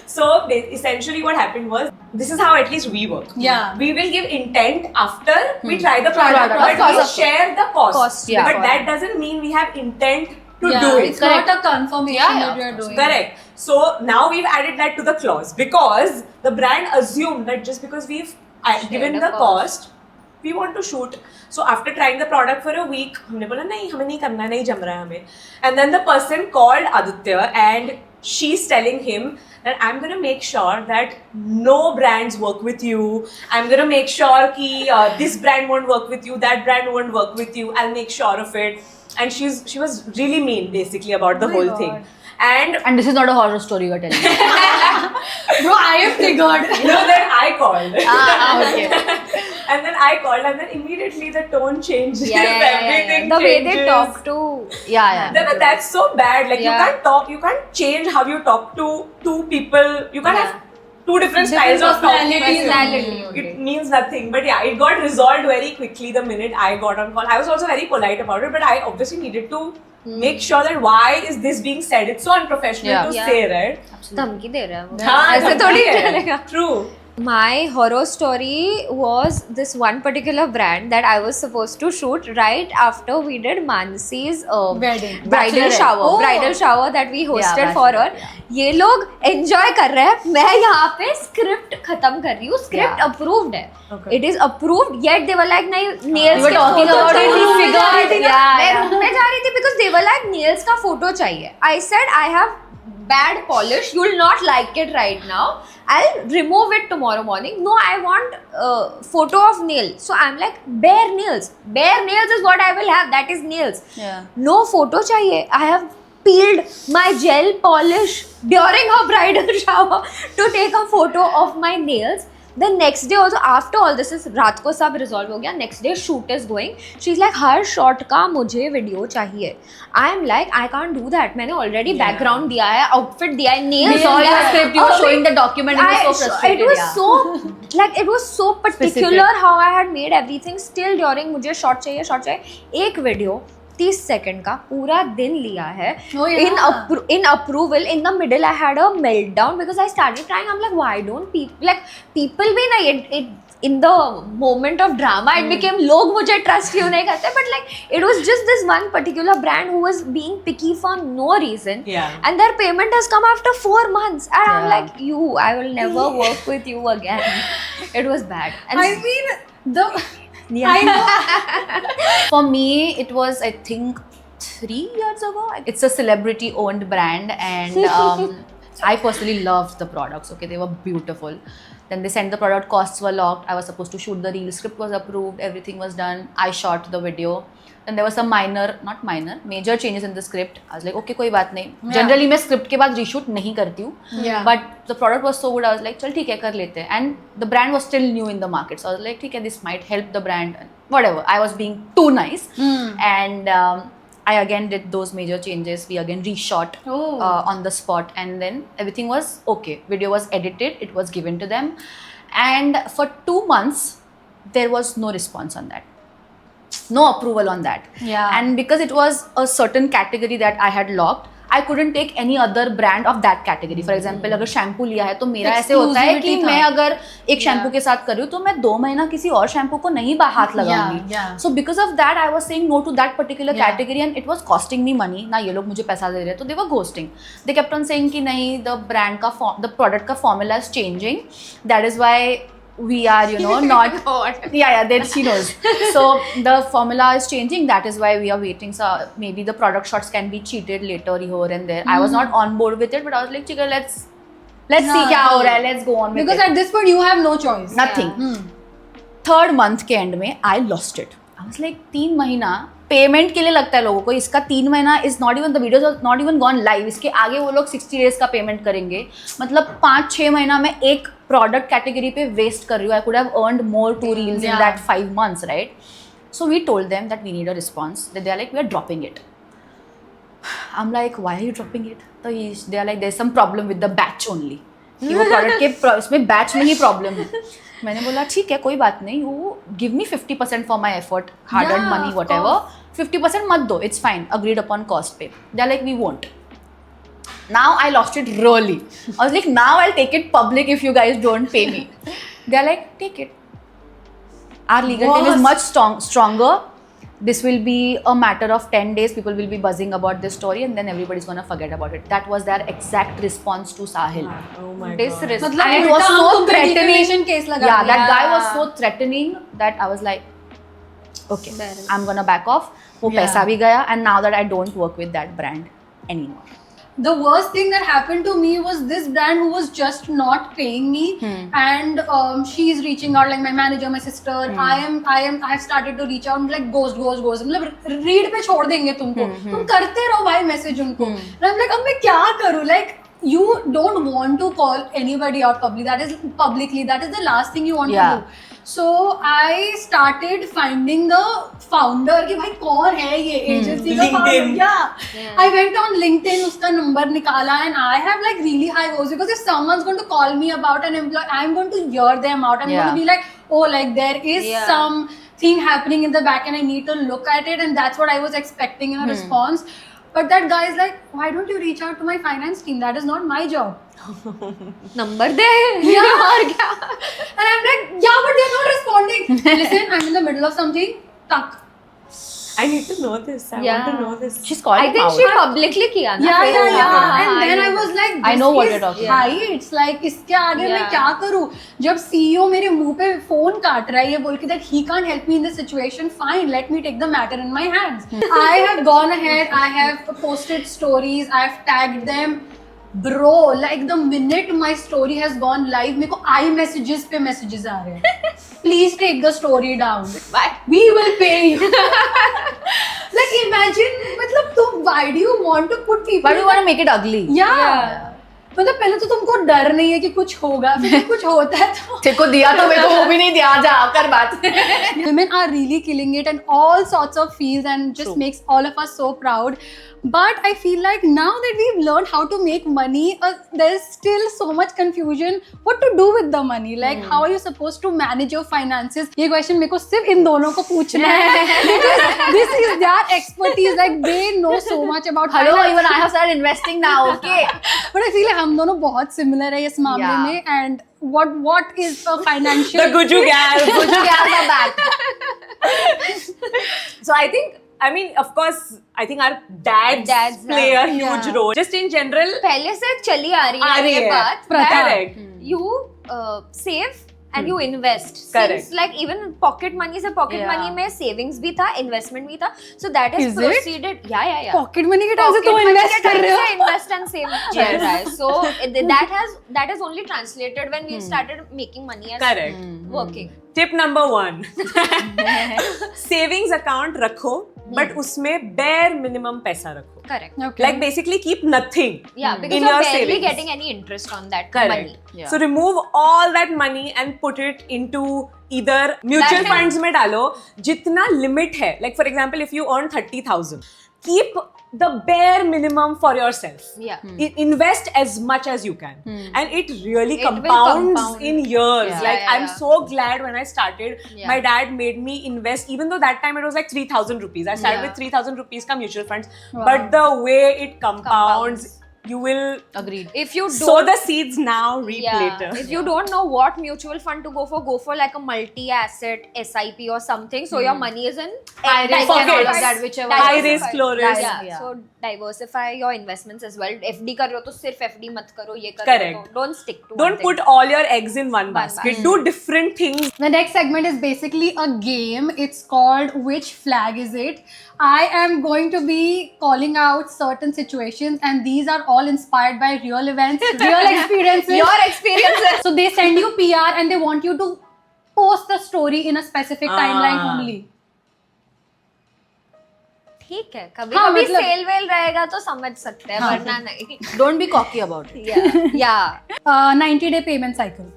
So essentially what happened was, this is how at least we work. Yeah. We will give intent after we try the product, Of but course, we of share the cost. Cost, yeah. But that doesn't mean we have intent to Yeah, do it. it's not a confirmation that of we are course. doing. Correct. So now we've added that to the clause because the brand assumed that just because we've given a the cost, we want to shoot. So after trying the product for a week, हमने बोला नहीं हमें नहीं करना, नहीं जम रहा है हमें. And then the person called Aditya and she's telling him that I'm going to make sure that no brands work with you. I'm going to make sure that this brand won't work with you, that brand won't work with you. I'll make sure of it. And she was really mean basically about the Oh my whole God. thing. And this is not a horror story you're telling me. Bro, I am triggered. then I called. Okay. And then I called and then immediately the tone changes. Yeah. Everything The way changes. they talk to. Yeah. But that's so bad. Like Yeah. you can't change how you talk to two people. You can't have two different styles of talking. personalities. It means nothing. But yeah, it got resolved very quickly the minute I got on call. I was also very polite about it, but I obviously needed to make sure that why is this being said? It's so unprofessional Yeah. to Yeah. say, right? धमकी दे रहा है वो. हाँ, ऐसे धमकी थोड़ी है. चलेगा. True. My horror story was this one particular brand that I was supposed to shoot right after we did Mansi's Wedding. bridal Bachelorette. shower. Oh. Bridal shower that we hosted Yeah, for her. bachelorette, yeah. ये लोग enjoy कर रहे हैं, मैं यहाँ पे script खत्म कर रही हूँ. Script Yeah. approved है. Okay. It is approved. Yet they were like नहीं nails We were के talking photo about it, चाहिए. we figured, मैं yeah. room में जा रही थी because they were like nails का photo चाहिए. I said I have bad polish. You will not like it right now. I'll remove it tomorrow morning. No, I want photo of nail. So I'm like bare nails. Bare nails is what I will have. That is nails. Yeah. No photo चाहिए. I have peeled my gel polish during her bridal shower to take a photo of my nails. The next day also, after all this is रात को सब resolve हो गया. Next day shoot is going. She's like her shot का मुझे video चाहिए. I am like I can't do that. मैंने already background दिया है, outfit दिया है, nails We saw दिया your है. script, you were और showing the document, you were so frustrated. It was yeah. so like it was so particular how I had made everything. Still during मुझे shot चाहिए. एक video 30 second का पूरा दिन लिया है. Oh, yeah. In approval, in the middle I had a meltdown because I started crying. I'm like, why don't people भी नहीं, in the moment of drama it became लोग मुझे trust क्यों नहीं करते, but like it was just this one particular brand who was being picky for no reason. Yeah. And their payment has come after 4 months and I'm Yeah. like, I will never work with you again. It was bad. And I mean, I know. For me, it was, I think, 3 years ago. It's a celebrity owned brand, and I personally loved the products. Okay, they were beautiful. Then they sent the product, costs were locked. I was supposed to shoot the reel, script was approved, everything was done. I shot the video. Then there was some major changes in the script. I was like, okay, कोई बात नहीं. Yeah. Generally मैं script के बाद reshoot नहीं करती हूँ. Yeah. But the product was so good, I was like, चल ठीक है कर लेते हैं. And the brand was still new in the market, so I was like, ठीक है, this might help the brand. Whatever. I was being too nice, and I again did those major changes. We again reshot Oh. on the spot, and then everything was okay. Video was edited, it was given to them, and for 2 months there was no response on that. No approval on that. Yeah. And because it was a certain category that I had locked, I couldn't take any other brand of that category. For example, अगर shampoo लिया है तो मेरा ऐसे होता है कि Exclusivity था. मैं अगर एक शैम्पू के साथ कर रही हूँ तो मैं 2 महीना किसी और शैम्पू को नहीं हाथ लगाऊंगी. yeah. So because of that, I was saying no to that particular Yeah. category, and it was costing me money. ना ये लोग मुझे पैसा दे रहे हैं, तो they were ghosting. They kept on saying कि नहीं, the product का formula is changing. That is why we are, not. Yeah, then she knows. So the formula is changing. That is why we are waiting. So maybe the product shots can be cheated later here and there. I was not on board with it, but I was like, "Chika, let's see क्या हो रहा है. Let's go on with Because it." at this point you have no choice. Nothing. 3rd month के end में I lost it. I was like 3 महीना payment के लिए लगता है लोगों को. इसका 3 महीना is not even the videos are not even gone live. इसके आगे वो लोग 60 डेज का पेमेंट करेंगे. मतलब 5-6 महीना में एक प्रोडक्ट कैटेगरी पे वेस्ट कर रही हूँ. I could have earned more 2 reels in that 5 months, right? So we told them that we need a response. They are like, we are dropping it. I'm like, why are you dropping it? So they are like, there's some problem with the batch only. कि वो product के इसमें batch में ही problem है. मैंने बोला ठीक है कोई बात नहीं, you give me 50% for my effort, hard earn money, whatever. 50% मत दो, it's fine, agreed upon cost pay. They are like we won't. Now I lost it really. I was like, now I'll take it public if you guys don't pay me. They're like, take it. Our legal team is much stronger. This will be a matter of 10 days. People will be buzzing about this story, and then everybody's gonna forget about it. That was their exact response to Sahil. Oh my god. disrespect. मतलब And it was उल्टा so हम तुम पे threatening. defamation case लगा Yeah, दिया. that guy was so threatening that I was like, okay, I'm gonna back off. वो Yeah. पैसा भी गया, and now that I don't work with that brand anymore. The worst thing that happened to me was this brand who was just not paying me, and she's reaching out, like my manager, my sister. I have started to reach out, like ghost. मतलब read पे छोड़ देंगे तुमको. तुम करते रहो भाई message उनको. And I'm like, अब मैं क्या करूँ? Like you don't want to call anybody out publicly. That is the last thing you want Yeah. to do. So I started finding the founder कि भाई कौन है ये agency का founder. LinkedIn. Yeah. I went on LinkedIn, उसका number निकाला, and I have like really high hopes because if someone's going to call me about an employee, I'm going to hear them out. I'm going to be like, oh, like there is something happening in the back and I need to look at it, and that's what I was expecting in a response. But that guy is like, why don't you reach out to my finance team? That is not my job. Number de. Yeah. और क्या? And I'm like, yeah, but they're not responding. Listen, I'm in the middle of something. Tuck. I need to know this. I want to know this. She's called I him think out. she publicly किया ना. Yeah, yeah, yeah. हाँ, And then I know. was like, I know what this you're is talking heights. Like, इसके आगे मैं Yeah. क्या करूँ? जब CEO मेरे मुंह पे फोन काट रहा है ये बोल के that he can't help me in this situation, fine, let me take the matter in my hands. I have gone ahead, I have posted stories, I have tagged them. Bro, like the minute my story has gone live, मेरे को iMessages पे messages आ रहे हैं. Please take the story down. Why? We will pay you. Like imagine, मतलब तुम why do you want to put people? But you want to make it ugly. Yeah. मतलब पहले तो तुमको डर नहीं है कि कुछ होगा, फिर कुछ होता है तो तेरे को दिया तो मैं तो वो भी नहीं दिया, जा कर बात. women are really killing it in all sorts of fields and just True. makes all of us so proud. But I feel like now that we've learned how to make money, there's still so much confusion what to do with the money. Like how are you supposed to manage your finances? ये question मेरे को सिर्फ इन दोनों को पूछना है because this is their expertise. Like they know so much about Hello, finance. even I have started investing now. Okay. But I feel like हम दोनों बहुत similar है इस मामले Yeah. में. And what is a financial The Guju gal. Guju gals are back. So I think, I mean, of course, I think our dads play a huge role. Just in general, पहले से चली आ रही आ है रही ये है. बात. प्रथा. correct. You save and you invest. Correct. Since like even pocket money से pocket Yeah. money में savings भी था, investment भी था. So that has Is it? proceeded. Yeah. pocket money के टाइम से Pocket तुम money invest के कर time रहे हो? से invest and save चल रहा है. So that has only translated when we started making money as correct. working. Tip number 1. Savings account रखो, but उसमें bare minimum पैसा रखो. Correct. Okay. Like basically keep nothing Yeah, because in you're your barely savings. getting any interest on that Correct. money. Yeah. So remove all that money and put it into either mutual That funds में डालो जितना limit है. Like for example, if you earn 30,000, keep the bare minimum for yourself. Yeah. Invest as much as you can, and it really It will compounds compound. in years. Yeah. Like Yeah, I'm yeah. so glad when I started, Yeah. my dad made me invest. Even though that time it was like 3,000 rupees, I started Yeah. with 3,000 rupees ka mutual funds. Wow. But the way it compounds, you will Agreed. If you sow don't the seeds now, reap later. If you don't know what mutual fund to go for like a multi-asset SIP or something. So your money is in High risk and all of that, whichever. High risk, low risk. Yeah. Yeah. So diversify your investments as well. FD कर रहे हो तो सिर्फ FD मत करो, ये करो Correct. तो don't stick to Don't one put thing. all your eggs in one basket. Do different things. The next segment is basically a game. It's called Which Flag Is It? I am going to be calling out certain situations, and these are all inspired by real events, real experiences. Your experiences. So they send you PR and they want you to post the story in a specific timeline Ah. only. ठीक है, कभी हाँ, कभी मतलब- cell well रहेगा तो समझ सकते हैं, वरना नहीं. Don't be cocky about it. Yeah. 90-day payment cycle.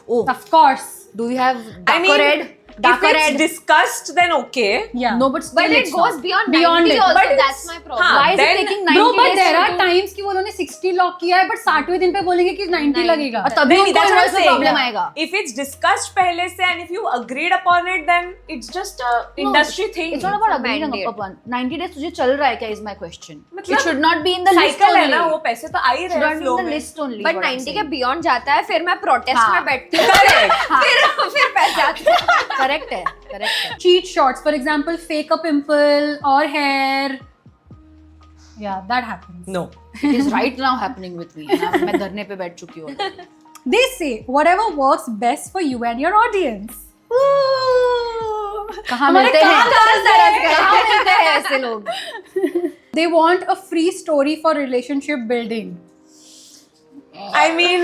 Oh, Of course. do you have I mean, darker red? if Darker it's red? discussed, then okay. Yeah. No, but still But it it's goes not. beyond Beyond 90 it. also. But That's it's- my problem. हाँ, Why is then- it taking 90 Bro, but days there to are do? times कि वो उन्होंने 60 lock किया है, but 60वें दिन पे बोलेंगे कि 90 90 लगेगा. और तभी Then उनको that's what I'm invest में saying. problem आएगा. If it's discussed पहले से and if you agreed upon it, then it's just a industry thing. It's not about It's a agreeing mandate. upon. 90 days तुझे चल रहा है क्या is my question. मतलब It should not be in the list cycle है only. ना, वो पैसे तो आ ही It should रहे not हैं be flow in the में. list only. But what I'm 90 के saying. beyond जाता है, फिर मैं प्रोटेस्ट हाँ. में बैठती हूँ. Correct. फिर पैसे आते हैं. Correct है. Correct है. Cheat shots, for example, fake a pimple or hair. Yeah, that happens. No. It is right now happening with me. मैं धरने पे बैठ चुकी हूँ. They say whatever works best for you and your audience. कहाँ हमारे मिलते हैं? कान कहाँ मिलते हैं ऐसे लोग? They want a free story for relationship building. I mean,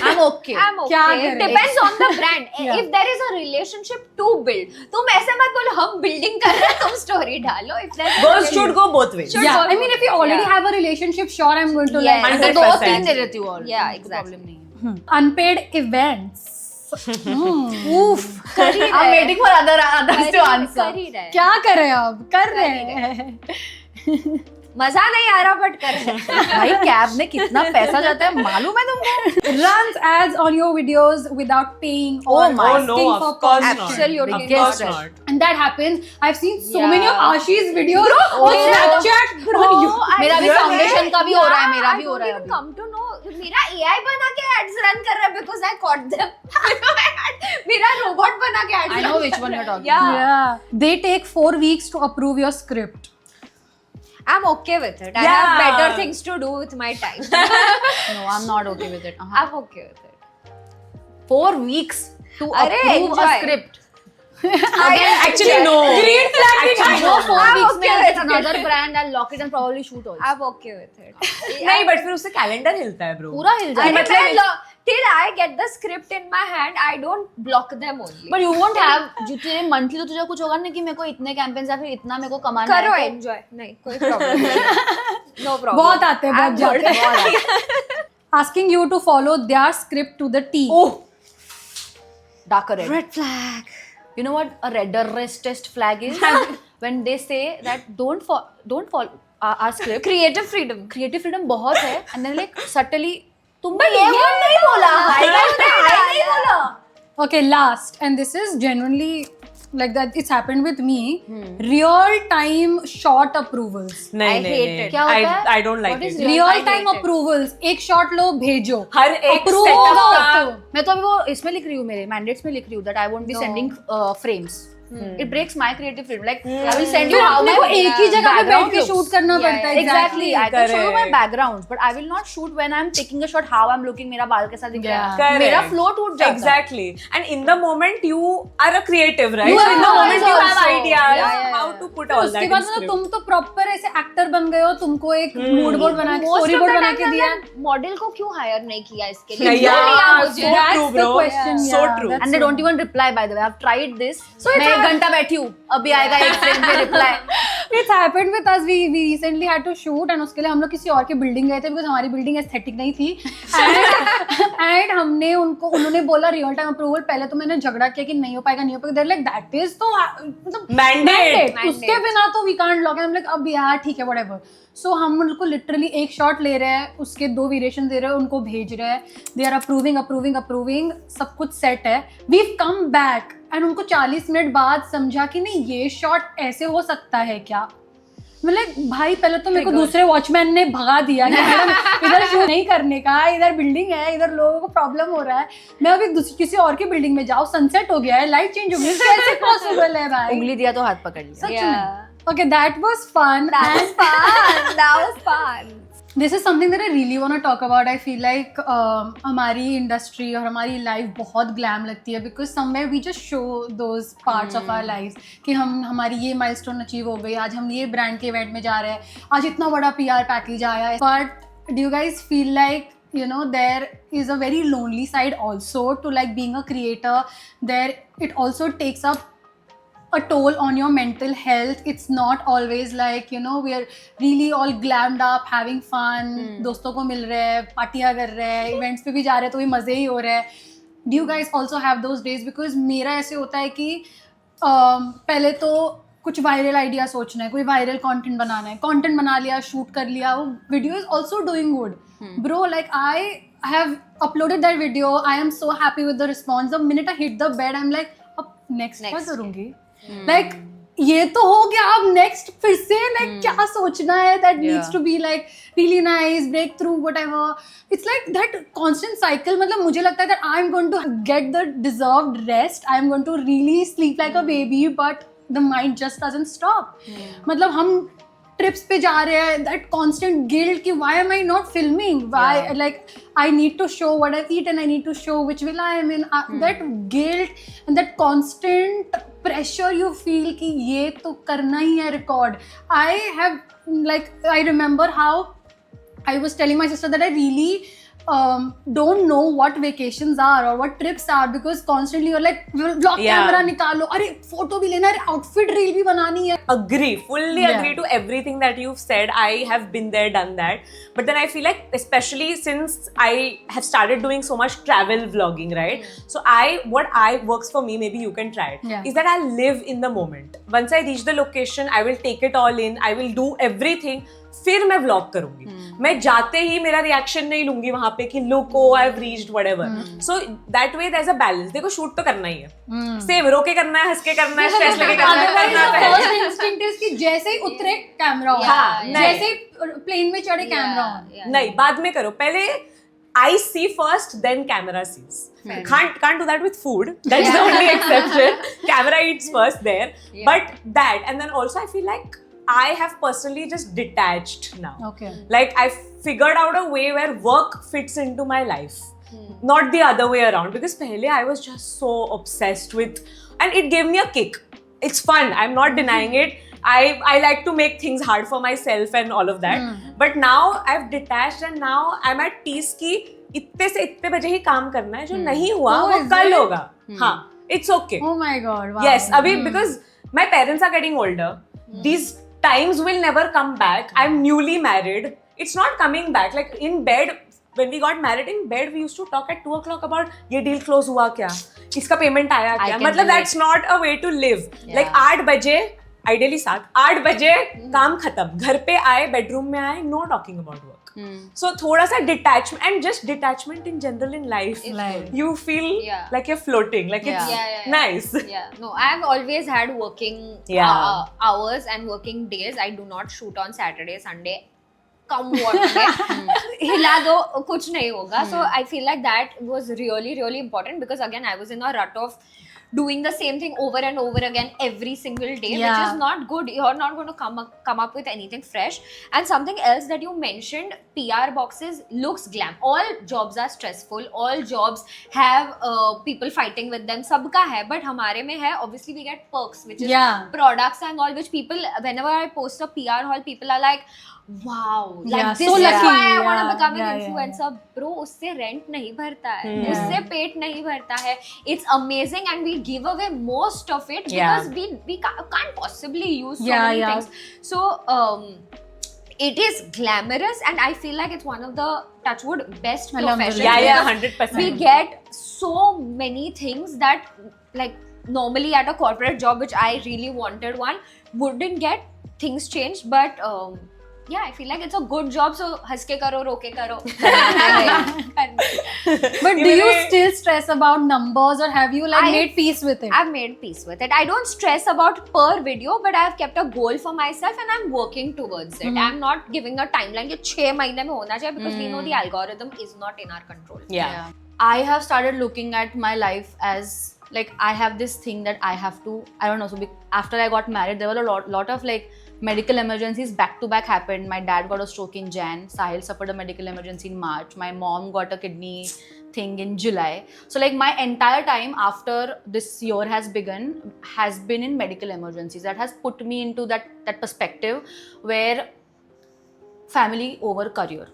I'm okay. I'm okay. क्या करें? Depends on the brand. Yeah. If there is a relationship to build, तुम ऐसे मत बोलो हम building कर रहे हैं, तुम story डालो. If there's goals should go both ways. Should Yeah, go I mean, if you already Yeah. have a relationship, sure, I'm going to Yes. like मैं 100%. 2-3 दे देती हूँ और Yeah, कोई exactly. problem नहीं है. unpaid events. Oof. कर ही I'm रहे waiting for others to answer. कर ही रहे. क्या कर रहे हैं अब? कर रहे हैं. मजा नहीं आ रहा बट कर सकते हैं। भाई कैब में कितना पैसा जाता है मालूम है तुमको? Runs ads on your videos without paying or Oh my. Oh no, asking of for course permission. not. Absolutely. Of course Biggest not. And that happens. I've seen so Yeah. many of Ashi's videos on Snapchat. Bro, मेरा भी foundation का भी हो रहा है, मेरा भी हो रहा है I अभी। don't even come to know मेरा AI बना के ads run कर रहा है because I caught them. मेरा robot बना के ads I know which one you're talking. Yeah. Yeah. They take 4 weeks to approve your script. I'm okay with it. I Yeah. have better things to do with my time. No, I'm not okay with it. I'm okay with it. 4 weeks to Arre, approve enjoy. a script. Actually, no. Green flag Actually, No, 4 I'm weeks okay में I'll with get another brand, I'll lock it and probably shoot also. I'm okay with it. नहीं but फिर उससे calendar हिलता है bro. पूरा हिल I जाएगा. मतलब till I get the script in my hand, I don't block them only. But you won't have जो तेरे monthly तो तुझे कुछ होगा नहीं कि मेरे को इतने campaigns या फिर इतना मेरे को कमाना करो है. enjoy. नहीं कोई problem नहीं. No problem. बहुत आते हैं, बहुत I'm जाते good. हैं. Asking you to follow their script to the T. Oh, darker red. Red flag. You know what a redest flag is? When they say that don't follow our script. Creative freedom. Creative freedom बहुत है and then like subtly तुमने ये word नहीं बोला. तुमने नहीं बोला. Okay, last, and this is genuinely like that. It's happened with me. Real time shot approvals. नहीं I नहीं hate नहीं. it. क्या होता है? I don't like What is it. Real I time hate it. approvals. एक shot लो भेजो. हर एक Approve setup होगा का तो. मैं तो अभी वो इसमें लिख रही हूँ मेरे mandates में लिख रही हूँ that I won't be No. sending frames. It breaks my creative freedom. Like I will send you फिर how अपने my को एक ही जगह पे बैठ background के looks. शूट करना Yeah, पड़ता है. Exactly. I can show you my Correct. backgrounds, but I will not shoot when I'm taking a shot how I'm looking. मेरा बाल कैसा दिख रहा है. Correct. मेरा flow टूट जाता है. Exactly. And in the moment you are a creative, right? You So are in the moment you have also. ideas Yeah, yeah, how yeah. to put फिर all उसके that बाद in मतलब script. तुम तो proper ऐसे actor बन गए हो. तुमको एक मूड बोर्ड बना के Most story of board the बना times के दिया. हमने model को क्यों hire नहीं किया इसके लिए? Yeah, क्यों लिया so मुझे? That's true, the bro. question, So yeah, true. that's And they so- don't even reply by the way. I've tried this. So मैं it's एक घंटा बैठी हूँ. अभी आएगा एक फ्रेम पे reply. It's happened with us. We recently had to shoot and उसके लिए हम लोग किसी और की बिल्डिंग गए थे because हमारी बिल्डिंग एस्थेटिक नहीं थी. And हमने उन्होंने बोला रियल टाइम अप्रूवल. पहले तो मैंने झगड़ा किया कि नहीं हो पाएगा. They're like that is तो मतलब Mandate. उसके बिना तो we can't log. I'm like अब यार ठीक है whatever. So हम उनको लिटरली एक शॉट ले रहे हैं, उसके 2 वेरिएशन दे रहे हैं, उनको भेज रहे हैं. They are approving. सब कुछ सेट है. We've come back and उनको 40 मिनट बाद समझा कि नहीं ये शॉट ऐसे हो सकता है क्या. मतलब भाई पहले तो मेरे को दूसरे वॉचमैन ने भगा दिया कि मैडम इधर शूट नहीं करने का, इधर बिल्डिंग है, इधर लोगों को प्रॉब्लम हो रहा है. मैं अभी किसी और की बिल्डिंग में जाऊँ, सनसेट हो गया है, लाइट चेंज हो गई, कैसे पॉसिबल है भाई. उंगली दिया तो हाथ पकड़ लिया. सच Yeah. में. Okay, that was fun. That was fun. That was fun. This is something that I really want to talk about. I feel like हमारी industry और हमारी life बहुत glam लगती है because somewhere we just show those parts of our lives कि हमारी ये milestone achieve हो गई, आज हम ये brand के event में जा रहे हैं, आज इतना बड़ा PR package आया है. But do you guys feel like you know there is a very lonely side also to like being a creator? There it also takes up a toll on your mental health. It's not always like you know we are really all glammed up having fun. दोस्तों को मिल रहे हैं, पार्टियाँ कर रहे हैं, events पे भी जा रहे हैं तो भी मज़े ही हो रहे हैं. Do you guys also have those days? Because मेरा ऐसे होता है कि पहले तो कुछ वायरल आइडिया सोचना है, कोई वायरल कंटेंट बनाना है, कंटेंट बना लिया, शूट कर लिया, वो video is also doing good. Bro like I have uploaded that video, I am so happy with the response. The minute I hit the bed I am like अब next क्या करूँगी. Like ये तो हो गया, अब नेक्स्ट फिर से लाइक क्या सोचना है. That needs to be like really nice, breakthrough, whatever. It's like that constant cycle. मतलब मुझे लगता है that I'm going to get the deserved rest. I'm going to really sleep like a baby, but the mind just doesn't stop. मतलब हम trips पे जा रहे हैं, that constant guilt कि why am I not filming? Why like I need to show what I've eaten, I need to show which villa I'm in. That guilt and that constant pressure you feel कि ये तो करना ही है record. I have like I remember how I was telling my sister that I really don't know what vacations are or what trips are because constantly you're like vlog camera निकालो, अरे photo भी लेना, अरे outfit reel भी बनानी है. Fully agree to everything that you've said. I have been there, done that. But then I feel like, especially since I have started doing so much travel vlogging, right? So what works for me, maybe you can try it, is that I live in the moment. Once I reach the location, I will take it all in. I will do everything फिर मैं vlog करूंगी. मैं जाते ही मेरा reaction नहीं लूंगी वहां पे कि look oh I have reached whatever. So that way there is a balance. देखो शूट तो करना ही है, सेम रो के करना है, हंस के करना है, स्ट्रेस लेके करना है. फर्स्ट इंस्टिंक्ट इज कि जैसे ही उतरे कैमरा ऑन, हाँ, जैसे ही प्लेन में चढ़े कैमरा ऑन. नहीं, बाद में करो. पहले I see first, then camera sees. Can't do that with food. That's the only exception. Camera eats first there. But that, and then also I feel like I have personally just detached now. Okay. Like I figured out a way where work fits into my life. Not the other way around. Because pehle I was just so obsessed with, and it gave me a kick. It's fun. I'm not denying it. I like to make things hard for myself and all of that. But now I've detached and now I'm at peace कि इतने से इतने बजे ही काम करना है. जो नहीं हुआ Oh, वो is कल it? होगा. हाँ, it's okay. Oh my god. Wow. Yes, अभी because my parents are getting older. These times will never come back. I'm newly married. It's not coming back. Like in bed, when we got married in bed, we used to talk at 2 o'clock about ये deal close हुआ क्या, इसका payment आया क्या. can मतलब relate. that's not a way to live. Yeah. Like 8 बजे ideally 8 बजे काम खत्म, घर पे आए, बेडरूम में आए, no talking about work. So थोड़ा सा detachment, and just detachment in general in life, Life. you feel Yeah. like you're floating, like it's Yeah. nice. Yeah, no, I've always had working hours and working days. I do not shoot on Saturday, Sunday. Come what may, हिला दो कुछ नहीं होगा. So I feel like that was really really important because again I was in a rut of doing the same thing over and over again every single day, which Yeah. is not good. You're not going to come up with anything fresh. And something else that you mentioned, PR boxes looks glam. All jobs are stressful. All jobs have people fighting with them. सबका है, but हमारे में है. Obviously, we get perks, which is Yeah. products and all. Which people, whenever I post a PR haul, people are like, wow, like Yeah, this so is lucky. why I want to Yeah, become an yeah, influencer. Bro, उससे rent नहीं भरता है, Yeah. उससे पेट नहीं भरता है. It's amazing and we give away most of it Yeah. because we can't possibly use so Yeah, many yeah. things. So it is glamorous and I feel like it's one of the touchwood best professions. Yeah, because 100%. we get so many things that like normally at a corporate job, which I really wanted one, wouldn't get. Things changed, but yeah, I feel like it's a good job. So हंस के करो, रो के करो. But do you still stress about numbers, or have you like made peace with it? I've made peace with it. I don't stress about per video, but I've kept a goal for myself and I'm working towards it. I'm not giving a timeline कि 6 महीने में होना चाहिए because we know the algorithm is not in our control. Yeah. I have started looking at my life as like I have this thing that I have to, I don't know. So after I got married, there were a lot of like medical emergencies back to back happened. My dad got a stroke in Jan. Sahil suffered a medical emergency in March. My mom got a kidney thing in July. So like my entire time after this year has begun has been in medical emergencies. That has put me into that perspective where family over career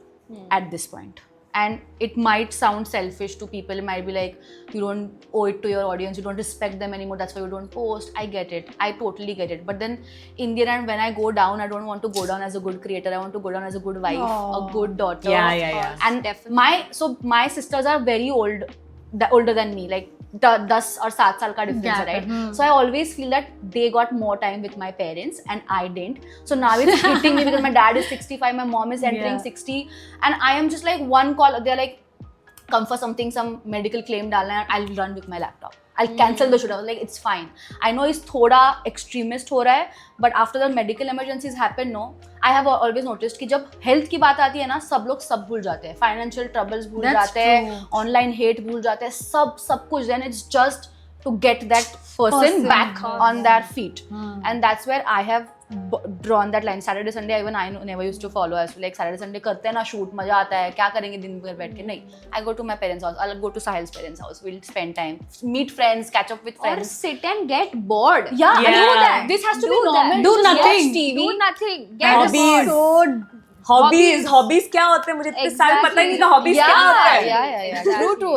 at this point. And it might sound selfish to people. It might be like, you don't owe it to your audience, you don't respect them anymore, that's why you don't post. I get it. I totally get it. But then in the end, when I go down, I don't want to go down as a good creator. I want to go down as a good wife, a good daughter. Yeah. And Definitely. my sisters are very older than me, like 10 or 7 साल का difference, Yeah. right? So I always feel that they got more time with my parents and I didn't. So now it's hitting me because my dad is 65, my mom is entering 60, and I am just like one call. They're like, come for something, some medical claim डालना है, I'll run with my laptop. I'll cancel the shoot. I was like, it's fine. I know it's थोड़ा extremist हो रहा है, but after the medical emergencies happen, no, I have always noticed कि जब health की बात आती है ना, सब लोग सब भूल जाते हैं, financial troubles भूल जाते हैं, online hate भूल जाते हैं, सब कुछ. Then it's just to get that person back on their feet, and that's where I have drawn that line. Saturday Sunday even I never used to follow as like Saturday Sunday करते हैं ना shoot, मजा आता है, क्या करेंगे दिन भर बैठ के, नहीं. I go to my parents' house. I'll go to Sahil's parents' house. We'll spend time, meet friends, catch up with Or friends. sit and get bored. Yeah, Yeah. do that. This has to be Do normal. that. Do Just nothing. Watch TV. Do nothing. Get Hobbies. bored. Hobbies क्या होते हैं, मुझे इतने साल पता ही नहीं था hobbies क्या होता है. Yeah. True.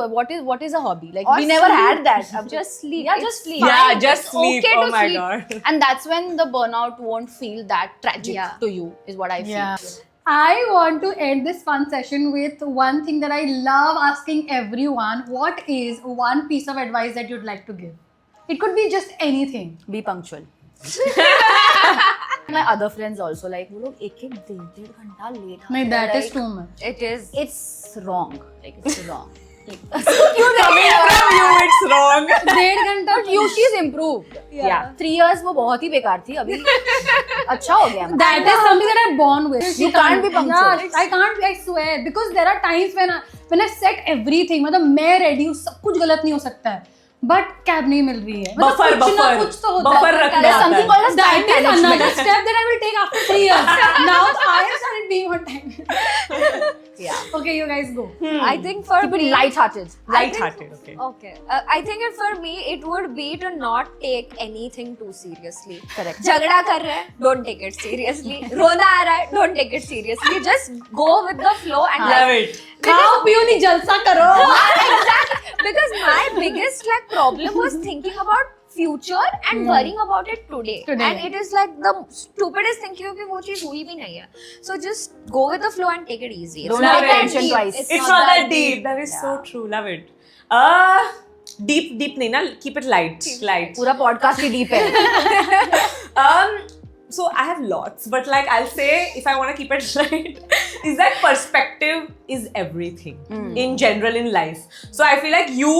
What is a hobby? Like Or we never sleep. had that. Just sleep. Yeah, It's just sleep. Yeah, fine. just It's sleep. okay Oh to my sleep. god. And that's when the burnout won't feel that tragic Yeah. to you, is what I feel. Yeah. I want to end this fun session with one thing that I love asking everyone. What is one piece of advice that you'd like to give? It could be just anything. Be punctual. My other friends also like वो लोग एक डेढ़ घंटा late नहीं, that is too much. It is. It's wrong. Like it's wrong. Coming from you, it's wrong. 1.5 घंटा She's improved. Yeah. 3 years वो बहुत ही बेकार थी. अभी अच्छा हो गया. That is something that I'm born with. You can't be punctual. Yeah, I can't be, I swear. Because there are times when I set everything, मतलब मैं ready हूँ, सब कुछ गलत नहीं हो सकता है. But कैब नहीं मिल रही है. Buffer, कुछ ना buffer. कुछ तो होता Buffer है. रखना There's आता something है. called as That time is another management. step that I will take after 3 years. Now I have started being on time. Yeah. Okay, you guys go. I think for Keep it me, light-hearted. Light-hearted, okay. Okay. I think for me, it would be to not take anything too seriously. Correct. झगड़ा कर रहे हैं, don't take it seriously. रोना आ रहा है, don't take it seriously. Just go with the flow and Love it. खाओ पियो नहीं जलसा करो. exactly. Because my biggest like problem was thinking about future and worrying about it today. And it is like the stupidest thing क्योंकि वो चीज हुई भी नहीं है. So just go with the flow and take it easy. Don't Love take it. attention twice. It's not that deep. That is so true. Love it. Deep नहीं ना. Keep it light. Light. पूरा podcast ही deep है. So I have lots, but like I'll say, if I want to keep it light, is that perspective is everything in general in life. So I feel like you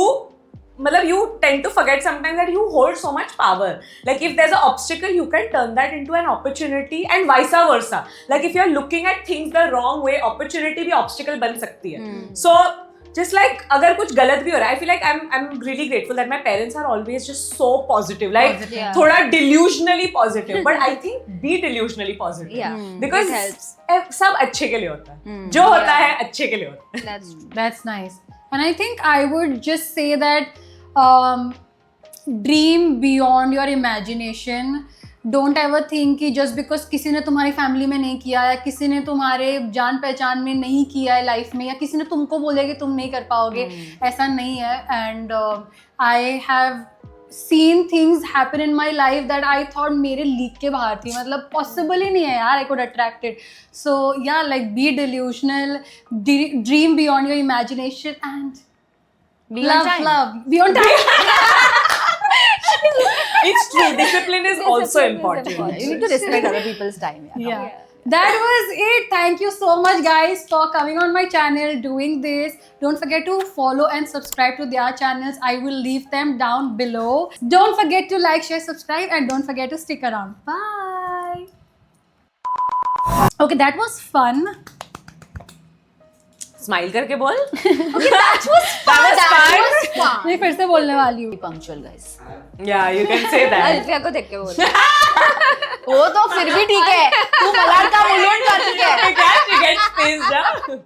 tend to forget sometimes that you hold so much power. Like if there's an obstacle, you can turn that into an opportunity and vice versa. Like if you're looking at things the wrong way, opportunity भी obstacle बन सकती है. So just like अगर कुछ गलत भी हो रहा है, I feel like I'm really grateful that my parents are always just so positive. Like थोड़ा delusionally positive, but I think be delusionally positive. Yeah. Because It helps. सब अच्छे के लिए होता है. जो होता है अच्छे के लिए होता है. That's true. That's nice. And I think I would just say that dream beyond your imagination. Don't ever think कि just because किसी ने तुम्हारी फैमिली में नहीं किया या किसी ने तुम्हारे जान पहचान में नहीं किया है लाइफ में या किसी ने तुमको बोले कि तुम नहीं कर पाओगे, ऐसा नहीं है. And I have seen things happen in my life that I thought मेरे लीक के बाहर थी, मतलब possible ही नहीं है यार. I could attract it. So yeah, like be delusional, dream beyond your imagination and Be on time. Be on time. It's true. Discipline is also important. You need to respect other people's time. Yeah. That was it. Thank you so much guys for coming on my channel, doing this. Don't forget to follow and subscribe to their channels. I will leave them down below. Don't forget to like, share, subscribe and don't forget to stick around. Bye. Okay, that was fun. Smile करके बोल. That was fun. मैं फिर से बोलने वाली हूँ. Be punctual, guys. Yeah, you can say that. Alfiya को देख के बोल. वो तो फिर भी ठीक है. तू मलाड का मूल्यांकन कर चुके हैं. She gets pissed, huh?